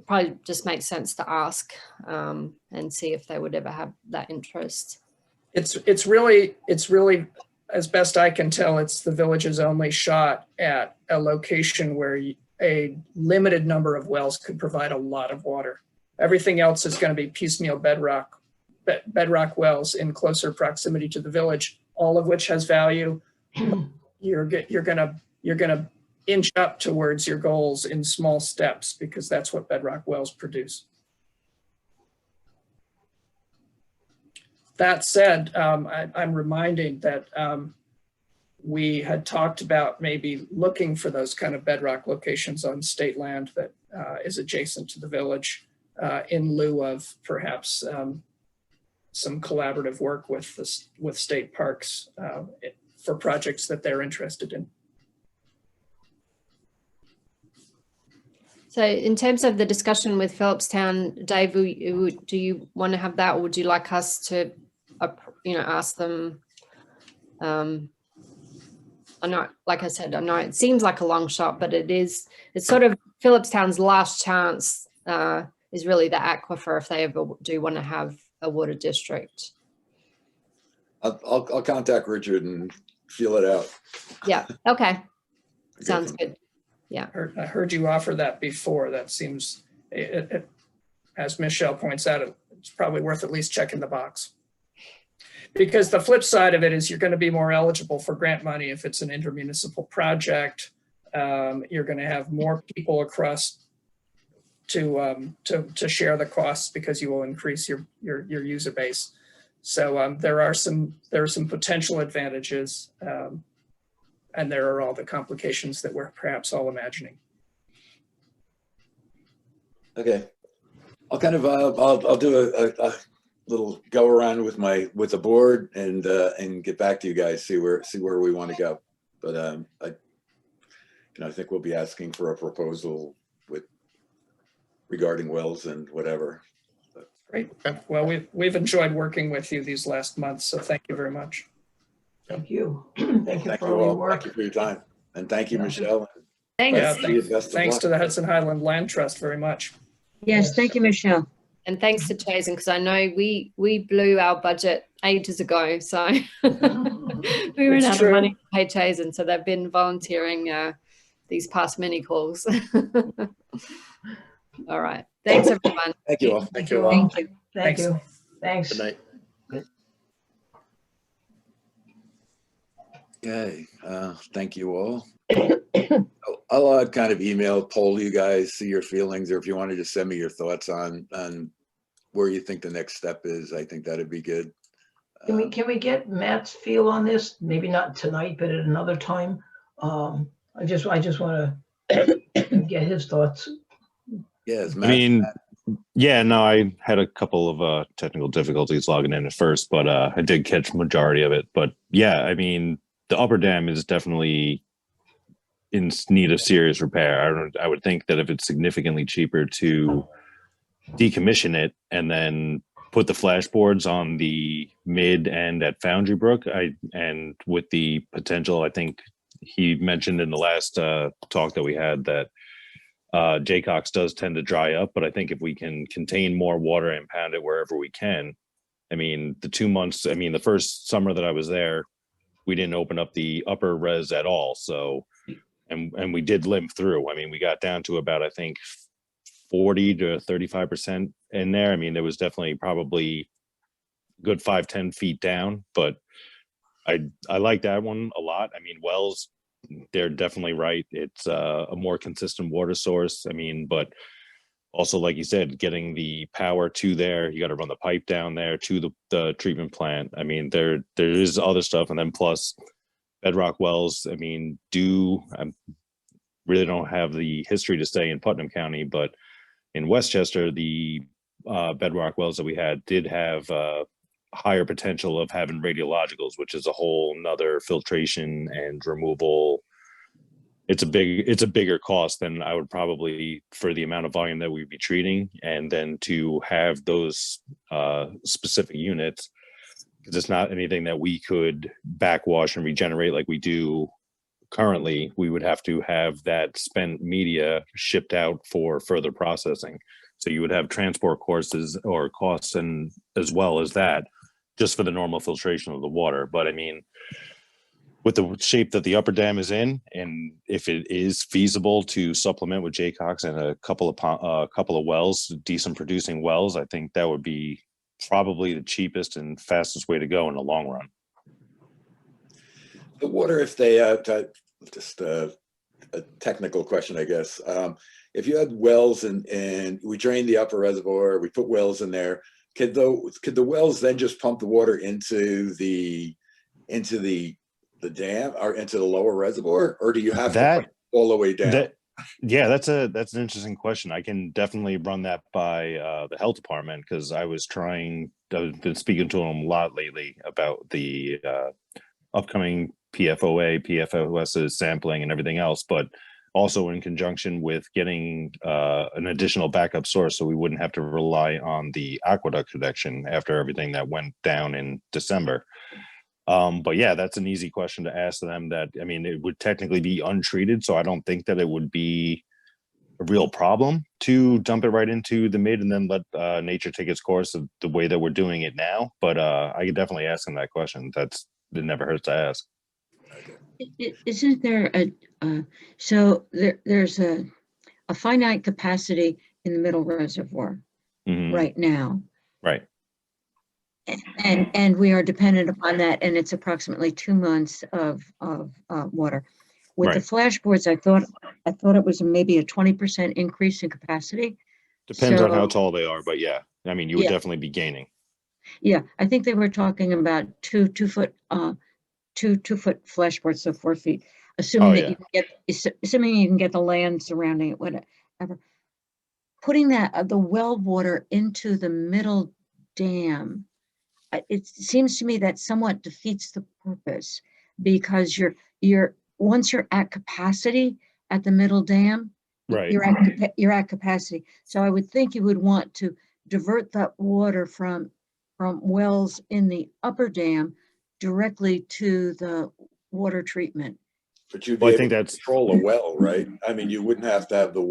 probably just make sense to ask and see if they would ever have that interest. It's really, as best I can tell, it's the village's only shot at a location where a limited number of wells could provide a lot of water. Everything else is going to be piecemeal bedrock wells in closer proximity to the village, all of which has value. You're gonna inch up towards your goals in small steps because that's what bedrock wells produce. That said, I'm reminding that we had talked about maybe looking for those kind of bedrock locations on state land that is adjacent to the village in lieu of perhaps some collaborative work with state parks for projects that they're interested in. So in terms of the discussion with Phillipstown, Dave, do you want to have that, or would you like us to, you know, ask them? I know, like I said, I know it seems like a long shot, but it's sort of Phillipstown's last chance is really the aquifer if they ever do want to have a water district. I'll contact Richard and feel it out. Yeah, okay, sounds good. Yeah. I heard you offer that before. That seems, as Michelle points out, it's probably worth at least checking the box. Because the flip side of it is you're going to be more eligible for grant money if it's an intermunicipal project. You're going to have more people across to share the costs because you will increase your user base. So there are some potential advantages, and there are all the complications that we're perhaps all imagining. Okay, I'll kind of I'll do a little go around with the board and get back to you guys, see where we want to go. But I think we'll be asking for a proposal regarding wells and whatever. Great. Well, we've enjoyed working with you these last months, so thank you very much. Thank you. Thank you for all your work. Thank you for your time, and thank you, Michelle. Thanks. Yeah, thanks to the Hudson Highland Land Trust very much. Yes, thank you, Michelle. And thanks to Chazen, because I know we blew our budget ages ago, so we ran out of money to pay Chazen, so they've been volunteering these past mini calls. All right, thanks everyone. Thank you all. Thank you all. Thank you. Thank you. Thanks. Good night. Okay, thank you all. I'll kind of poll you guys, see your feelings, or if you want to just send me your thoughts on where you think the next step is. I think that'd be good. Can we get Matt's feel on this? Maybe not tonight, but at another time. I just want to get his thoughts. Yes, I mean, yeah, no, I had a couple of technical difficulties logging in at first, but I did catch majority of it. But yeah, I mean, the upper dam is definitely in need of serious repair. I would think that if it's significantly cheaper to decommission it and then put the flashboards on the mid end at Foundry Brook, and with the potential, I think he mentioned in the last talk that we had that Jaycox does tend to dry up, but I think if we can contain more water and pound it wherever we can, I mean, the 2 months, I mean, the first summer that I was there, we didn't open up the upper res at all. So, and we did limp through. I mean, we got down to about, I think, 40 to 35% in there. I mean, there was definitely probably good 5-10 feet down, but I like that one a lot. I mean, wells, they're definitely right. It's a more consistent water source. I mean, but also, like you said, getting the power to there, you got to run the pipe down there to the treatment plant. I mean, there is other stuff. And then plus bedrock wells, I mean, I really don't have the history to say in Putnam County, but in Westchester, the bedrock wells that we had did have higher potential of having radiologicals, which is a whole nother filtration and removal it's a bigger cost than I would probably, for the amount of volume that we'd be treating, and then to have those specific units, because it's not anything that we could backwash and regenerate like we do currently. We would have to have that spent media shipped out for further processing. So you would have transport courses or costs, and as well as that, just for the normal filtration of the water. But I mean, with the shape that the upper dam is in, and if it is feasible to supplement with Jaycox and a couple of wells, decent producing wells, I think that would be probably the cheapest and fastest way to go in the long run. The water, if they, just a technical question, I guess. If you had wells and we drained the upper reservoir, we put wells in there, could the wells then just pump the water into the dam or into the lower reservoir, or do you have to put it all the way down? Yeah, that's an interesting question. I can definitely run that by the health department, because I've been speaking to them a lot lately about the upcoming PFOA, PFOS sampling and everything else, but also in conjunction with getting an additional backup source, so we wouldn't have to rely on the aqueduct connection after everything that went down in December. But yeah, that's an easy question to ask them. That, I mean, it would technically be untreated, so I don't think that it would be a real problem to dump it right into the mid and then let nature take its course of the way that we're doing it now. But I could definitely ask them that question. It never hurts to ask. Isn't there so there's a finite capacity in the middle reservoir right now. Right. And we are dependent upon that, and it's approximately 2 months of water. With the flashboards, I thought it was maybe a 20% increase in capacity. Depends on how tall they are, but yeah, I mean, you would definitely be gaining. Yeah, I think they were talking about two foot flashboards, so 4 feet, assuming that you can get the land surrounding it, whatever. Putting the well water into the middle dam, it seems to me that somewhat defeats the purpose, because once you're at capacity at the middle dam, right, you're at capacity. So I would think you would want to divert that water from wells in the upper dam directly to the water treatment. But you'd be able to control a well, right? I mean, you wouldn't have to have the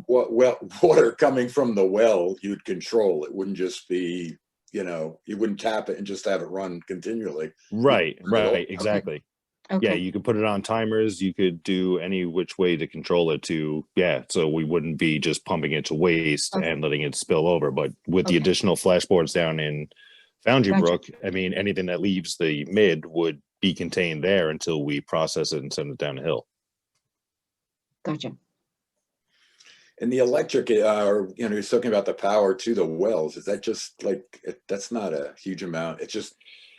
water coming from the well. You'd control it. Wouldn't just be, you wouldn't tap it and just have it run continually. Right, exactly. Okay. Yeah, you could put it on timers. You could do any which way to control it so we wouldn't be just pumping it to waste and letting it spill over. But with the additional flashboards down in Foundry Brook, I mean, anything that leaves the mid would be contained there until we process it and send it down the hill. Gotcha. And the electric, you're talking about the power to the wells. Is that just that's not a huge amount? It's just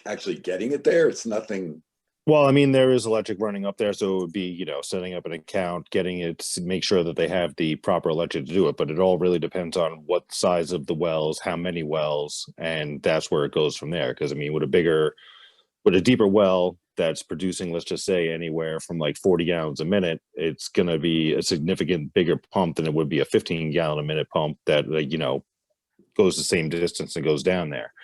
actually getting it there. It's nothing. Well, I mean, there is electric running up there, so it would be, setting up an account, getting it, make sure that they have the proper electric to do it. But it all really depends on what size of the wells, how many wells, and that's where it goes from there. Because I mean, with a deeper well that's producing, let's just say, anywhere from like 40 gallons a minute, it's going to be a significant bigger pump than it would be a 15-gallon a minute pump that goes the same distance and goes down there.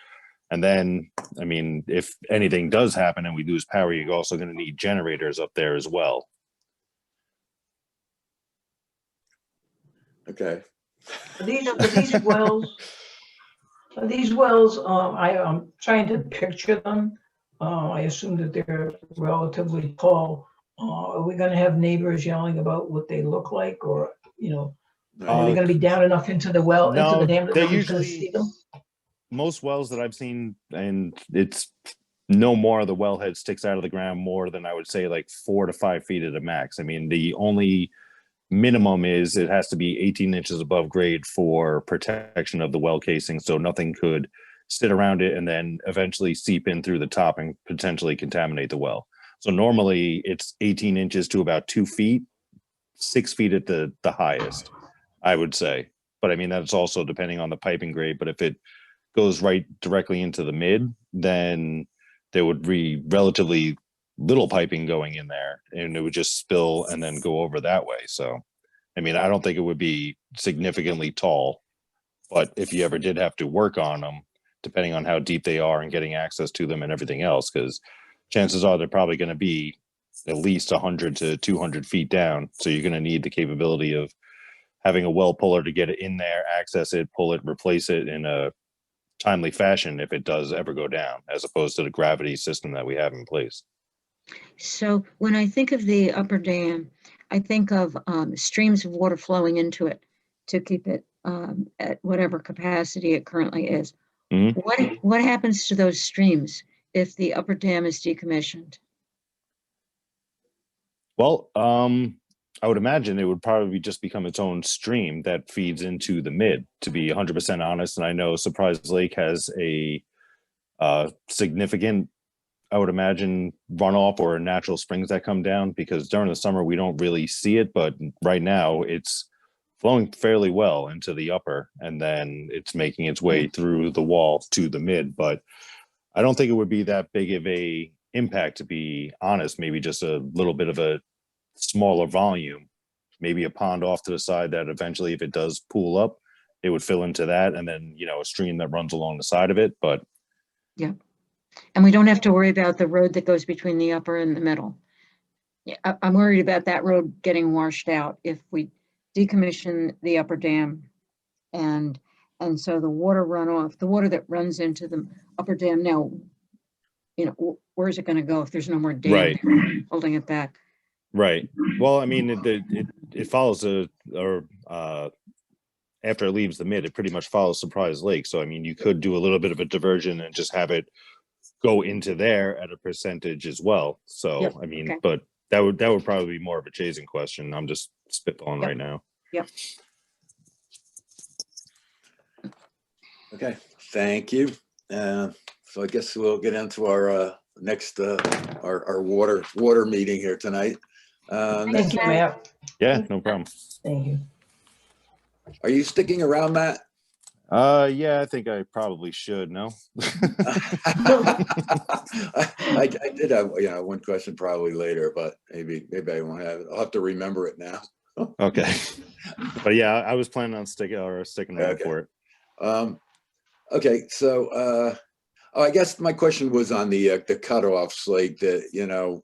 And then, I mean, if anything does happen and we lose power, you're also going to need generators up there as well. Okay. These wells, I'm trying to picture them. I assume that they're relatively tall. Are we going to have neighbors yelling about what they look like, or are they going to be down enough into the well, into the dam that nobody's going to see them? Most wells that I've seen, and it's no more of the wellhead sticks out of the ground more than, I would say, like 4 to 5 feet at a max. I mean, the only minimum is it has to be 18 inches above grade for protection of the well casing, so nothing could sit around it and then eventually seep in through the top and potentially contaminate the well. So normally it's 18 inches to about 2 feet, 6 feet at the highest, I would say. But I mean, that's also depending on the piping grade. But if it goes right directly into the mid, then there would be relatively little piping going in there, and it would just spill and then go over that way. So, I mean, I don't think it would be significantly tall, but if you ever did have to work on them, depending on how deep they are and getting access to them and everything else, because chances are they're probably going to be at least 100 to 200 feet down. So you're going to need the capability of having a well puller to get it in there, access it, pull it, replace it in a timely fashion if it does ever go down, as opposed to the gravity system that we have in place. So when I think of the upper dam, I think of streams of water flowing into it to keep it at whatever capacity it currently is. Mhm. What happens to those streams if the upper dam is decommissioned? Well, I would imagine it would probably just become its own stream that feeds into the mid, to be 100% honest. And I know Surprise Lake has a significant, I would imagine, runoff or natural springs that come down, because during the summer we don't really see it, but right now it's flowing fairly well into the upper, and then it's making its way through the wall to the mid. But I don't think it would be that big of a impact, to be honest. Maybe just a little bit of a smaller volume, maybe a pond off to the side that eventually, if it does pool up, it would fill into that, and then, you know, a stream that runs along the side of it. But And we don't have to worry about the road that goes between the upper and the middle. Yeah, I'm worried about that road getting washed out if we decommission the upper dam. And so the water runoff, the water that runs into the upper dam now, you know, where's it going to go if there's no more dam Right. there holding it back? right. Well, I mean, it follows after it leaves the mid, it pretty much follows Surprise Lake. So I mean, you could do a little bit of a diversion and just have it go into there at a percentage as well. So Yep, I mean, okay. but that would probably be more of a chasing question. I'm just spitballing Yep. right now. Okay, thank you. So I guess we'll get into our next our water meeting here tonight. Thank you, Matt. Yeah, no problem. Thank you. Are you sticking around, Matt? Yeah, I think I probably should. No. I did have, you know, one question probably later, but maybe I won't have it. I'll have to remember it now. Okay. But yeah, I was planning on sticking around Okay. for it. Okay, so I guess my question was on the cutoffs, like the, you know,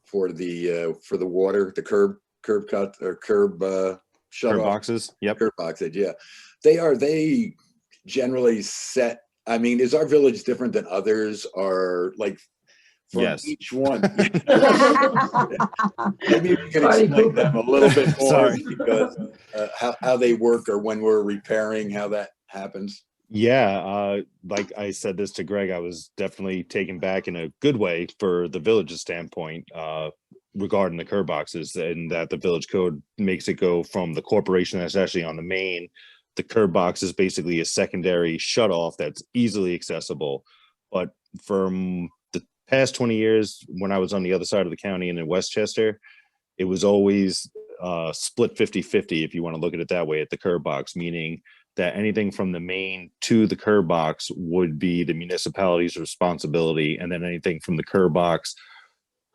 for the water, the curb cut or curb shut Curb off. boxes. Yep. Curb boxes, yeah. Are they generally set? I mean, is our village different than others? Are like for Yes. each one? Maybe you can Party explain pooper. them a little bit more, Sorry. because how they work, or when we're repairing, how that happens. Yeah, like I said this to Greg, I was definitely taken back in a good way for the village's standpoint regarding the curb boxes, and that the village code makes it go from the corporation that's actually on the main. The curb box is basically a secondary shut off that's easily accessible. But from the past 20 years, when I was on the other side of the county and in Westchester, it was always split 50-50, if you want to look at it that way, at the curb box, meaning that anything from the main to the curb box would be the municipality's responsibility, and then anything from the curb box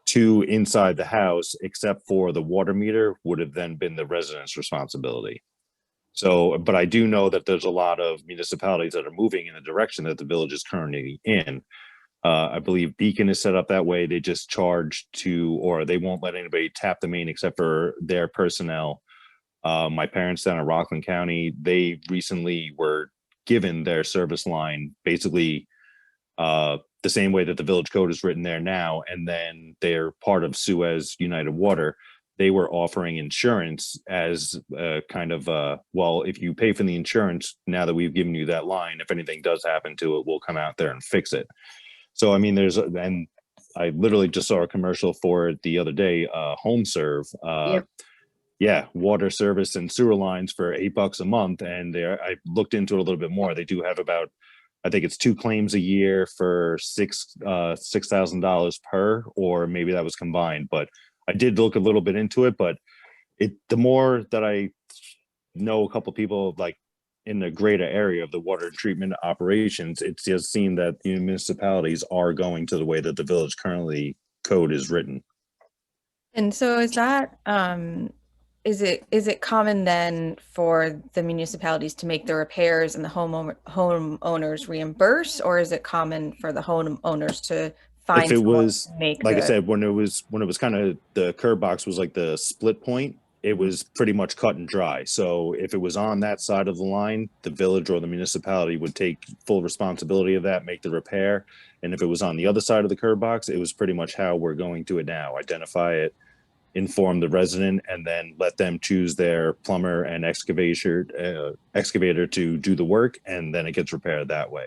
to inside the house, except for the water meter, would have then been the resident's responsibility. So, but I do know that there's a lot of municipalities that are moving in the direction that the village is currently in. I believe Beacon is set up that way. They just charge to, or they won't let anybody tap the main except for their personnel. My parents down in Rockland County, they recently were given their service line basically the same way that the village code is written there now, and then they're part of Suez United Water. They were offering insurance as kind of well, if you pay for the insurance, now that we've given you that line, if anything does happen to it, we'll come out there and fix it. So I mean, and I literally just saw a commercial for it the other day, Home Serve. Yep. Yeah, water service and sewer lines for $8 a month. And I looked into it a little bit more. They do have about, I think it's 2 claims a year for $6,000 per, or maybe that was combined. But I did look a little bit into it. But the more that I know a couple people like in the greater area of the water treatment operations, it does seem that the municipalities are going to the way that the village currently code is written. And so is that, is it common then for the municipalities to make the repairs and the homeowners reimburse, or is it common for the homeowners to find If it someone was, to make like I the- said, when it was kind of the curb box was like the split point, it was pretty much cut and dry. So if it was on that side of the line, the village or the municipality would take full responsibility of that, make the repair. And if it was on the other side of the curb box, it was pretty much how we're going to it now. Identify it, inform the resident, and then let them choose their plumber and excavator to do the work, and then it gets repaired that way.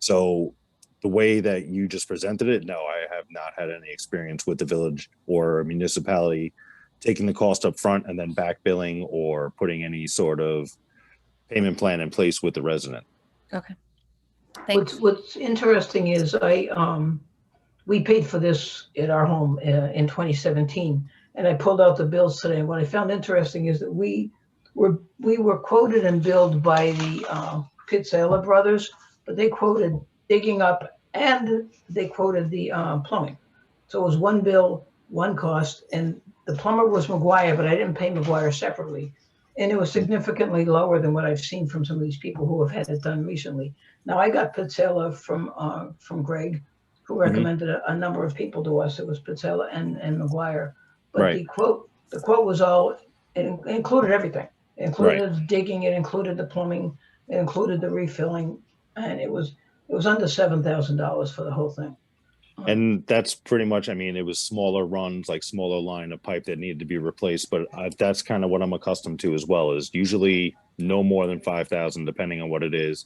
So the way that you just presented it, no, I have not had any experience with the village or municipality taking the cost up front and then back billing or putting any sort of payment plan in place with the resident. Okay. Thanks. What's interesting is we paid for this at our home in 2017, and I pulled out the bills today. And what I found interesting is that we were quoted and billed by the Pizzella brothers, but they quoted digging up and they quoted the plumbing. So it was one bill, one cost, and the plumber was McGuire, but I didn't pay McGuire separately. And it was significantly lower than what I've seen from some of these people who have had it done recently. Now, I got Pizzella from Greg, who recommended a number of people to us. It was Pizzella and McGuire. But Right. the quote was all, it included everything. It included the digging, it included the plumbing, it included the refilling, and it was under $7,000 for the whole thing. And that's pretty much, I mean, it was smaller runs, like smaller line of pipe that needed to be replaced. But that's kind of what I'm accustomed to as well, is usually no more than 5,000, depending on what it is.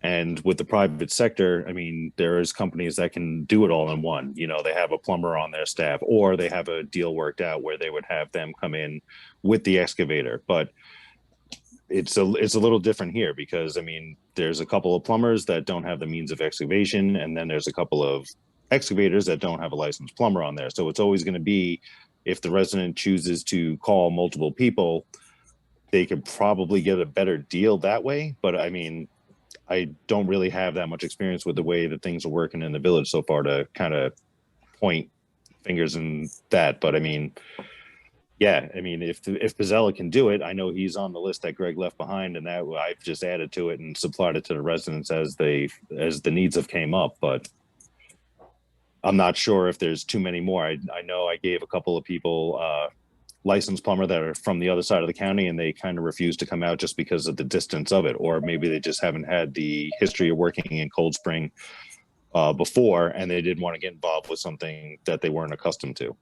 And with the private sector, I mean, there's companies that can do it all in one. You know, they have a plumber on their staff, or they have a deal worked out where they would have them come in with the excavator. But it's a little different here because, I mean, there's a couple of plumbers that don't have the means of excavation, and then there's a couple of excavators that don't have a licensed plumber on there. So it's always going to be, if the resident chooses to call multiple people, they could probably get a better deal that way. But I mean, I don't really have that much experience with the way that things are working in the village so far to kind of point fingers in that. But I mean, yeah, I mean, if Pizzella can do it, I know he's on the list that Greg left behind, and that I've just added to it and supplied it to the residents as the needs have came up. But I'm not sure if there's too many more. I know I gave a couple of people licensed plumber that are from the other side of the county, and they kind of refused to come out just because of the distance of it, or maybe they just haven't had the history of working in Cold Spring before, and they didn't want to get involved with something that they weren't accustomed to.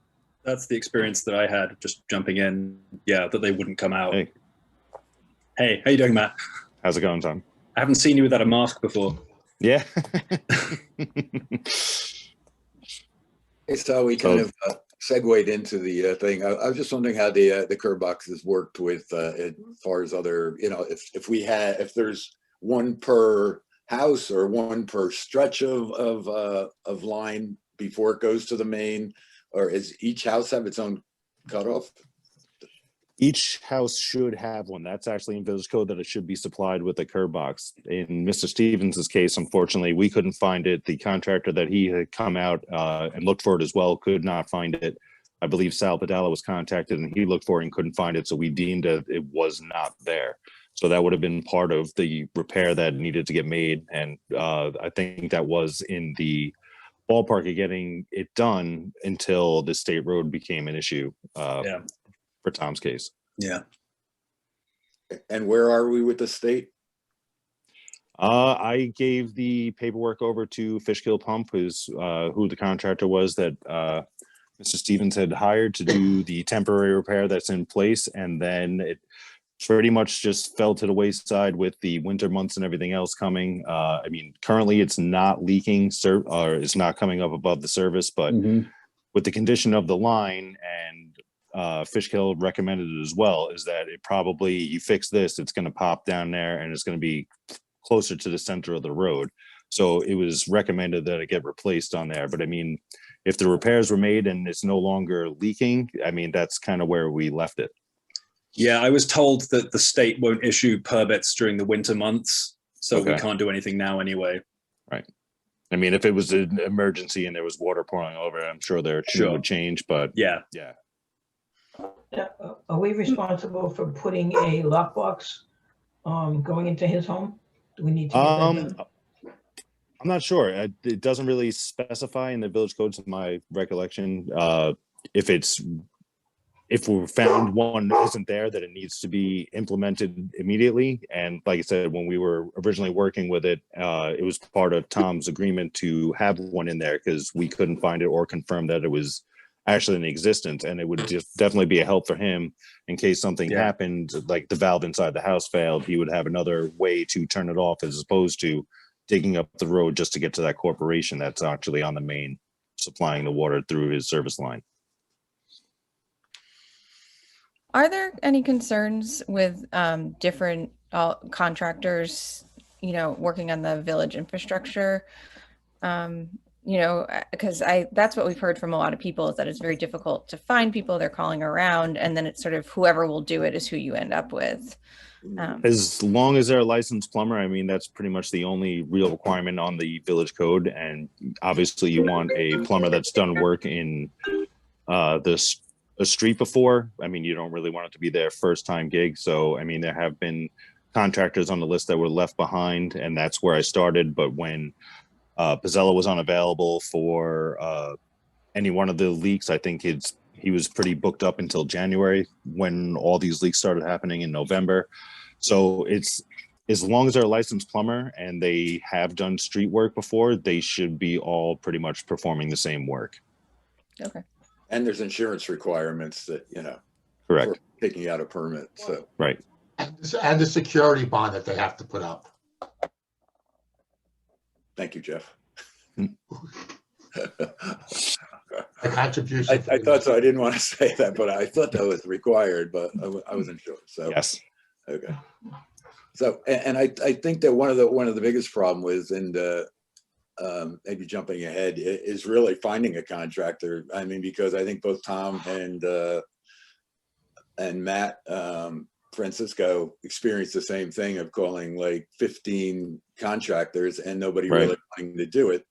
That's the experience that I had, just jumping in. Yeah, that they wouldn't come out. Hey, how you doing, Matt? How's it going, Tom? I haven't seen you without a mask before. Yeah. So we kind of segued into the thing. I was just wondering how the curb boxes worked with as far as other, you know, if there's one per house or one per stretch of line before it goes to the main, or is each house have its own cutoff? Each house should have one. That's actually in village code, that it should be supplied with a curb box. In Mr. Stevens's case, unfortunately, we couldn't find it. The contractor that he had come out and looked for it as well could not find it. I believe Sal Padala was contacted and he looked for it and couldn't find it. So we deemed that it was not there. So that would have been part of the repair that needed to get made. And I think that was in the ballpark of getting it done until the state road became an issue. For Tom's case. Yeah. And where are we with the state? I gave the paperwork over to Fishkill Pump, who's who the contractor was that Mr. Stevens had hired to do the temporary repair that's in place. And then it pretty much just fell to the wayside with the winter months and everything else coming. I mean, currently it's not leaking, or it's not coming up above the surface, but with the condition of the line, and Fishkill recommended it as well, is that it probably, you fix this, it's going to pop down there and it's going to be closer to the center of the road. So it was recommended that it get replaced on there. But I mean, if the repairs were made and it's no longer leaking, I mean, that's kind of where we left it. Yeah, I was told that the state won't issue permits during the winter months, so we can't do anything now anyway. Right. I mean, if it was an emergency and there was water pouring over, I'm sure their tune Sure. would change, but Yeah. yeah. Are we responsible for putting a lockbox going into his home? Do we need to get that done? I'm not sure. It doesn't really specify in the village code, to my recollection, if we found one isn't there, that it needs to be implemented immediately. And like I said, when we were originally working with it, it was part of Tom's agreement to have one in there because we couldn't find it or confirm that it was actually in existence. And it would just definitely be a help for him in case something Yeah. happened, like the valve inside the house failed. He would have another way to turn it off as opposed to digging up the road just to get to that corporation that's actually on the main supplying the water through his service line. Are there any concerns with different contractors, working on the village infrastructure? Because that's what we've heard from a lot of people, is that it's very difficult to find people. They're calling around, and then it's sort of whoever will do it is who you end up with. As long as they're a licensed plumber, I mean, that's pretty much the only real requirement on the village code. And obviously you want a plumber that's done work in a street before. I mean, you don't really want it to be their first time gig. So, I mean, there have been contractors on the list that were left behind, and that's where I started. But when Pizzella was unavailable for any one of the leaks, I think he was pretty booked up until January when all these leaks started happening in November. So it's, as long as they're a licensed plumber and they have done street work before, they should be all pretty much performing the same work. Okay. And there's insurance requirements that, Correct. for taking out a permit. So, Right. And the security bond that they have to put up. thank you, Jeff. A contribution. I thought so. I didn't want to say that, but I thought that was required, but I wasn't sure. So, Yes. okay. So, and I think that one of the biggest problem was, and maybe jumping ahead, is really finding a contractor. I mean, because I think both Tom and Matt Francisco experienced the same thing of calling like 15 contractors and nobody Right. really wanting to do it.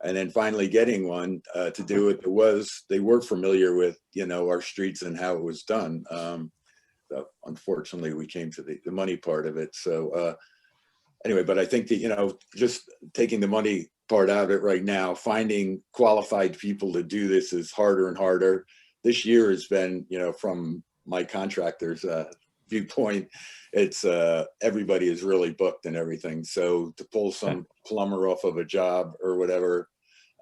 And then finally getting one to do it. They were familiar with, our streets and how it was done. So unfortunately we came to the money part of it. So anyway, but I think that, just taking the money part out of it right now, finding qualified people to do this is harder and harder. This year has been, from my contractor's viewpoint, it's everybody is really booked and everything. So to pull some plumber off of a job or whatever,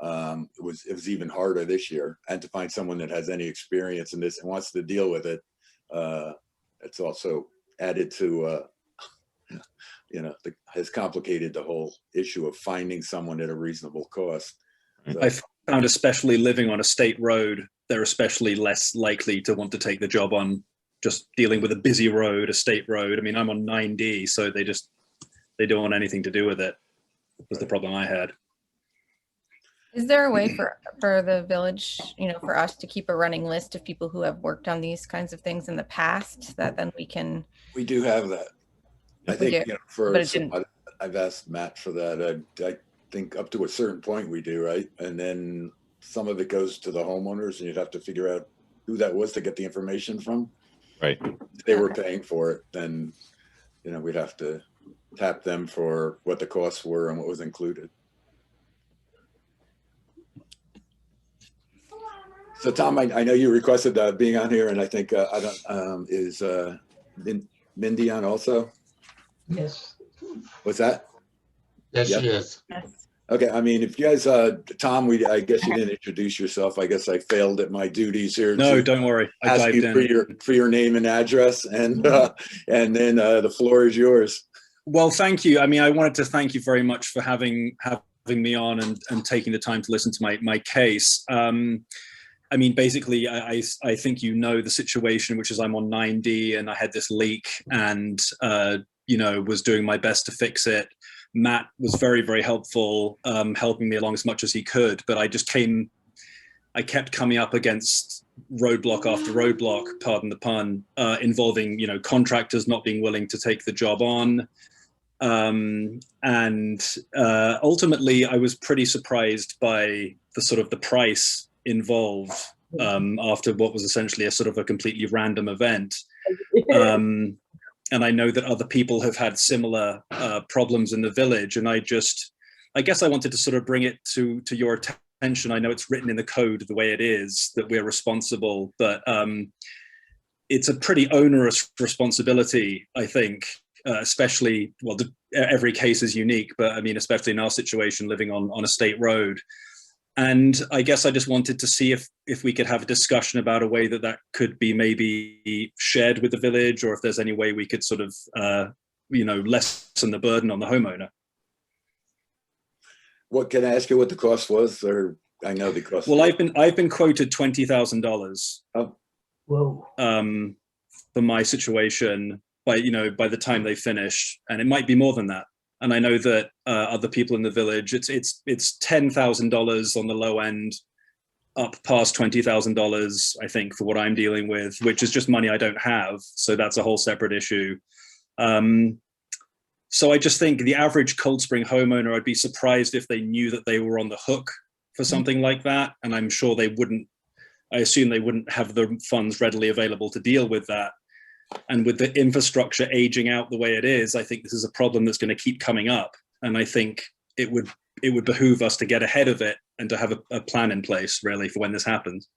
it was even harder this year. And to find someone that has any experience in this and wants to deal with it, it's also added to has complicated the whole issue of finding someone at a reasonable cost. So, I found, especially living on a state road, they're especially less likely to want to take the job on just dealing with a busy road, a state road. I mean, I'm on 9D, so they don't want anything to do with it. Was the problem I had. Is there a way for the village, for us to keep a running list of people who have worked on these kinds of things in the past, that then we can? we do have that. I We think, do, for but it didn't. I've asked Matt for that. I think up to a certain point we do, right? And then some of it goes to the homeowners, and you'd have to figure out who that was to get the information from. Right. If they were paying for it, then, we'd have to tap them for what the costs were and what was included. So Tom, I know you requested being on here, and I think is Mindy on also? Yes. What's that? Yes, Yep. she is. Yes. Okay, I mean, if you guys, Tom, I guess you didn't introduce yourself. I guess I failed at my duties here. No, to don't worry. I ask dived you in. for your name and address, and then the floor is yours. Well, thank you. I mean, I wanted to thank you very much for having me on and taking the time to listen to my case. I mean, basically, I think the situation, which is I'm on 9D and I had this leak and, was doing my best to fix it. Matt was very, very helpful, helping me along as much as he could. But I kept coming up against roadblock after roadblock, pardon the pun, involving, contractors not being willing to take the job on, Ultimately, I was pretty surprised by the sort of the price involved after what was essentially a sort of a completely random event. And I know that other people have had similar problems in the village. And I guess I wanted to sort of bring it to your attention. I know it's written in the code the way it is, that we're responsible, but it's a pretty onerous responsibility, I think, especially, well, every case is unique, but I mean, especially in our situation, living on a state road. And I guess I just wanted to see if we could have a discussion about a way that could be maybe shared with the village, or if there's any way we could sort of, lessen the burden on the homeowner. What, can I ask you what the cost was, or I know the cost? Well, I've been quoted $20,000 Whoa. for my situation by the time they finish, and it might be more than that. And I know that other people in the village, it's $10,000 on the low end, up past $20,000, I think, for what I'm dealing with, which is just money I don't have. So that's a whole separate issue. So I just think the average Cold Spring homeowner, I'd be surprised if they knew that they were on the hook for something like that. And I'm sure I assume they wouldn't have the funds readily available to deal with that. And with the infrastructure aging out the way it is, I think this is a problem that's going to keep coming up. And I think it would behoove us to get ahead of it and to have a plan in place, really, for when this happens.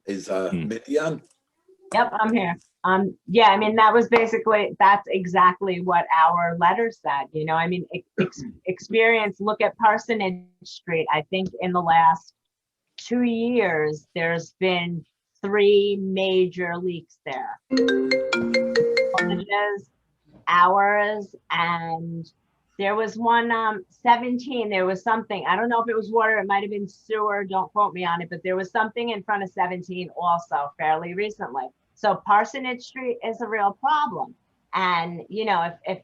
Is Mindy on? Yep, I'm here. Yeah, I mean, that's exactly what our letter said, I mean, experience, look at Parsonage Street. I think in the last 2 years, there's been 3 major leaks there. Ours, and there was one, 17, there was something, I don't know if it was water, it might've been sewer, don't quote me on it, but there was something in front of 17 also fairly recently. So Parsonage Street is a real problem. And, if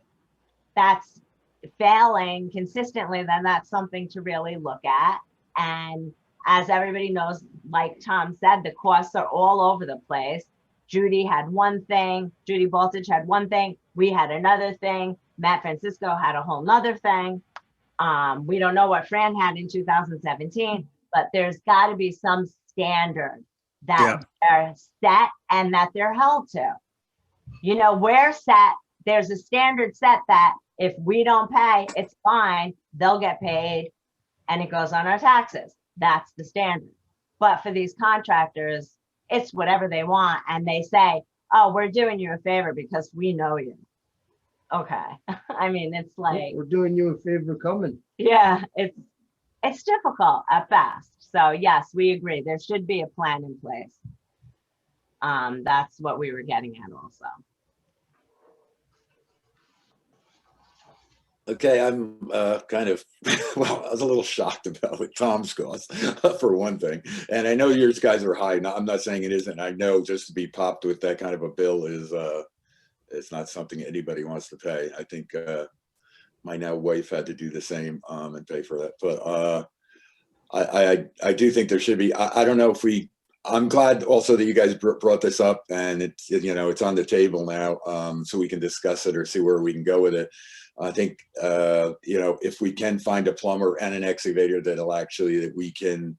that's failing consistently, then that's something to really look at. And as everybody knows, like Tom said, the costs are all over the place. Judy had one thing, Judy Voltage had one thing, we had another thing, Matt Francisco had a whole nother thing. We don't know what Fran had in 2017, but there's got to be some standard that they're set and that they're held to. We're set, there's a standard set that if we don't pay, it's fine, they'll get paid, and it goes on our taxes. That's the standard. But for these contractors, it's whatever they want. And they say, oh, we're doing you a favor because we know you. Okay. I mean, it's like, we're doing you a favor coming. Yeah, it's difficult at best. So yes, we agree. There should be a plan in place. That's what we were getting at also. Okay, I'm kind of, well, I was a little shocked about Tom's cost for one thing. And I know yours guys are high. I'm not saying it isn't. I know just to be popped with that kind of a bill is, it's not something anybody wants to pay. I think my now wife had to do the same and pay for that. But I do think there should be, I don't know if I'm glad also that you guys brought this up, and it's, it's on the table now, so we can discuss it or see where we can go with it. I think, if we can find a plumber and an excavator that we can,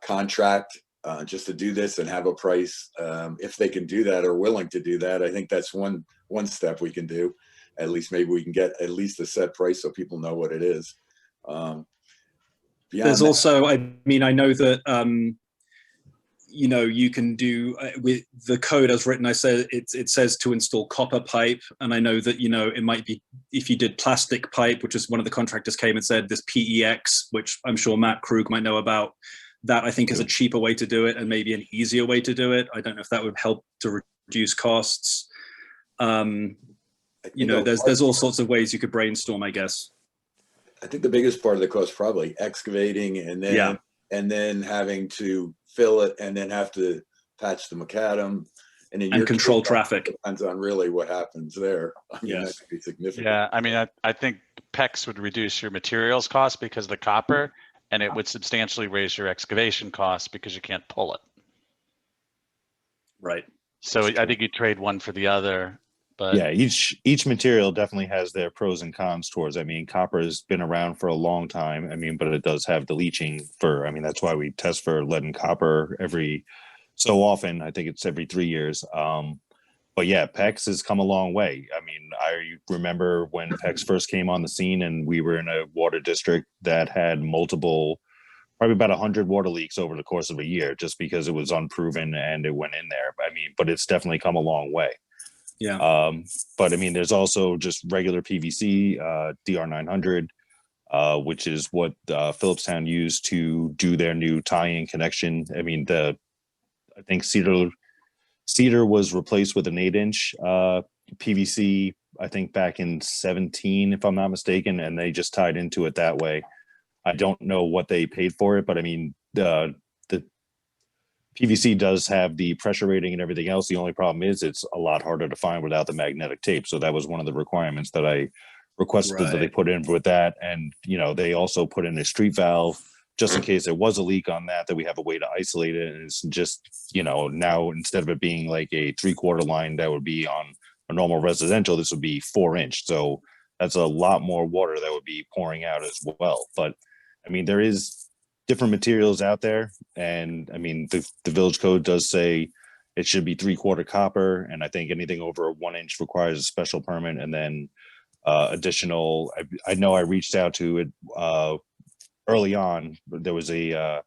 contract just to do this and have a price, if they can do that or willing to do that, I think that's one step we can do. At least maybe we can get at least a set price so people know what it is. There's also, I know that, you can do with the code as written, it says to install copper pipe. And I know that, it might be, if you did plastic pipe, which is one of the contractors came and said this PEX, which I'm sure Matt Krug might know about, that I think is a cheaper way to do it and maybe an easier way to do it. I don't know if that would help to reduce costs. There's all sorts of ways you could brainstorm, I guess. I think the biggest part of the cost probably excavating and then having to fill it and then have to patch the macadam and control traffic. Depends on really what happens there. That could be significant. Yeah, I think PEX would reduce your materials cost because of the copper, and it would substantially raise your excavation costs because you can't pull it. Right. So I think you trade one for the other, but Yeah, each material definitely has their pros and cons towards. I mean, copper has been around for a long time. I mean, but it does have the leaching for. I mean, that's why we test for lead and copper every so often. I think it's every 3 years. But yeah, PEX has come a long way. I mean, I remember when PEX first came on the scene, and we were in a water district that had multiple, probably about 100 water leaks over the course of a year, just because it was unproven and it went in there. I mean, but it's definitely come a long way. Yeah. But I mean, there's also just regular PVC, DR900, which is what Phillipstown used to do their new tie-in connection. I mean, I think Cedar was replaced with an 8-inch PVC, I think back in 17, if I'm not mistaken, and they just tied into it that way. I don't know what they paid for it, but I mean, the PVC does have the pressure rating and everything else. The only problem is it's a lot harder to find without the magnetic tape. So that was one of the requirements that I requested that they put in with that. And, you know, they also put in a street valve just in case there was a leak on that we have a way to isolate it. And it's just, you know, now instead of it being like a 3/4 line that would be on a normal residential, this would be 4-inch. So that's a lot more water that would be pouring out as well. But I mean, there is different materials out there, and I mean the village code does say it should be 3/4 copper, and I think anything over a 1-inch requires a special permit. And then additional, I know I reached out to it early on. There was a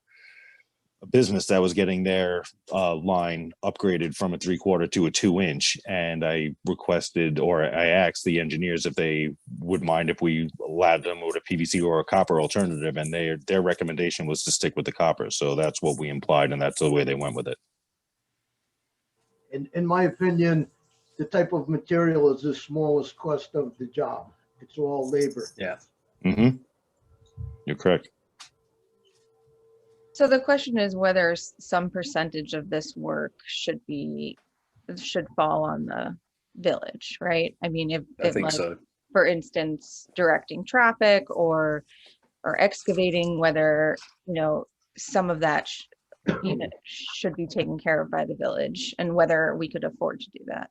business that was getting their line upgraded from a 3/4 to a 2-inch, and I requested, or I asked the engineers if they would mind if we allowed them with a PVC or a copper alternative, and their recommendation was to stick with the copper. So that's what we implied, and that's the way they went with it. In my opinion, the type of material is the smallest cost of the job. It's all labor. Yeah. Mm-hmm. You're correct. So the question is whether some percentage of this work should fall on the village, right? I mean, I think so. For instance, directing traffic or excavating, whether, you know, some of that should be taken care of by the village, and whether we could afford to do that.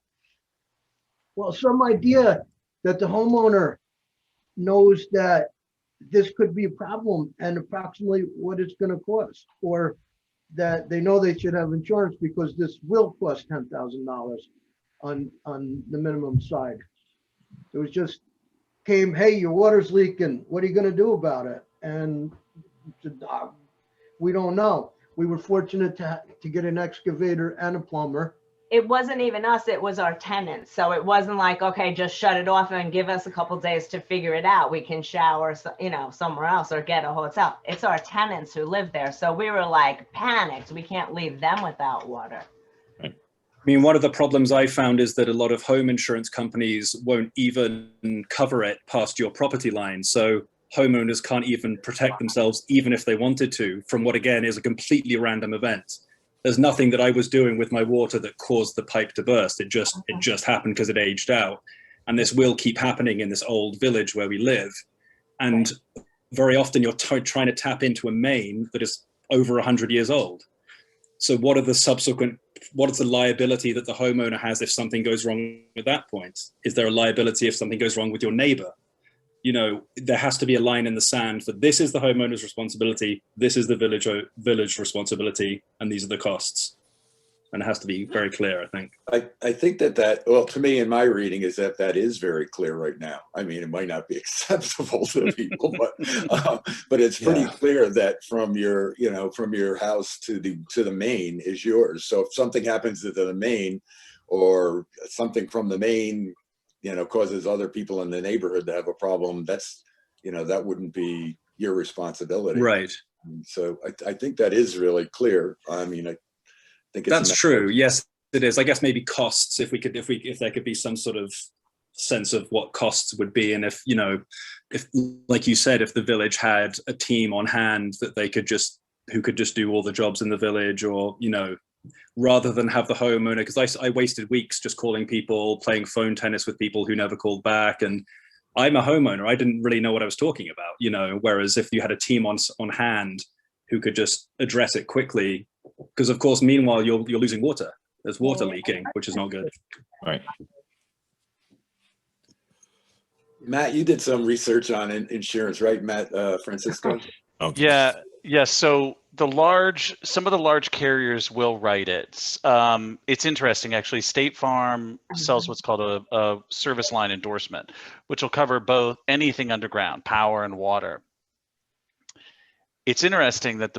Well, some idea that the homeowner knows that this could be a problem and approximately what it's going to cost, or that they know they should have insurance because this will cost $10,000 on the minimum side. It was just hey, your water's leaking. What are you going to do about it? And we don't know. We were fortunate to get an excavator and a plumber. It wasn't even us, it was our tenants. So it wasn't like, okay, just shut it off and give us a couple days to figure it out. We can shower, you know, somewhere else or get a hotel. It's our tenants who live there. So we were like panicked. We can't leave them without water. I mean, one of the problems I found is that a lot of home insurance companies won't even cover it past your property line. So homeowners can't even protect themselves, even if they wanted to, from what again is a completely random event. There's nothing that I was doing with my water that caused the pipe to burst. It just happened because it aged out. And this will keep happening in this old village where we live. And very often you're trying to tap into a main that is over 100 years old. So what is the liability that the homeowner has if something goes wrong at that point? Is there a liability if something goes wrong with your neighbor? You know, there has to be a line in the sand for this is the homeowner's responsibility, this is the village responsibility, and these are the costs. And it has to be very clear, I think. I think well, to me, in my reading, is that is very clear right now. I mean, it might not be acceptable to people, but it's pretty clear that from your house to the main is yours. So if something happens to the main, or something from the main, you know, causes other people in the neighborhood to have a problem, that's, you know, that wouldn't be your responsibility. Right. So I think that is really clear. I mean, I think it's that's true. Yes, it is. I guess maybe costs, if there could be some sort of sense of what costs would be. And if, you know, if, like you said, if the village had a team on hand that who could just do all the jobs in the village, or, you know, rather than have the homeowner, because I wasted weeks just calling people, playing phone tennis with people who never called back. And I'm a homeowner. I didn't really know what I was talking about, you know, whereas if you had a team on hand who could just address it quickly, because of course, meanwhile, you're losing water. There's water leaking, which is not good. Right. Matt, you did some research on insurance, right, Matt, Francisco? Yeah, yeah. So some of the large carriers will write it. It's interesting, actually. State Farm sells what's called a service line endorsement, which will cover both anything underground, power and water. It's interesting that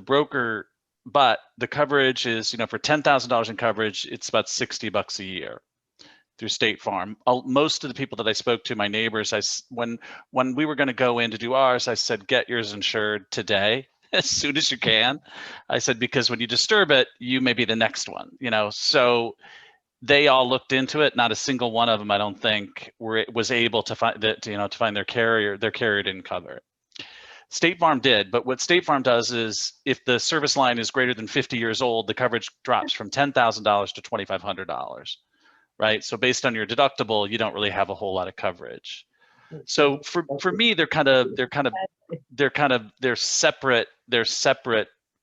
but the coverage is, for $10,000 in coverage, it's about $60 a year through State Farm. Most of the people that I spoke to, my neighbors, when we were going to go in to do ours, I said, get yours insured today, as soon as you can. I said, because when you disturb it, you may be the next one, So they all looked into it. Not a single one of them, I don't think, was able to find that, to find their carrier. Their carrier didn't cover it. State Farm did, but what State Farm does is, if the service line is greater than 50 years old, the coverage drops from $10,000 to $2,500. Right. So based on your deductible, you don't really have a whole lot of coverage. So for me, they're separate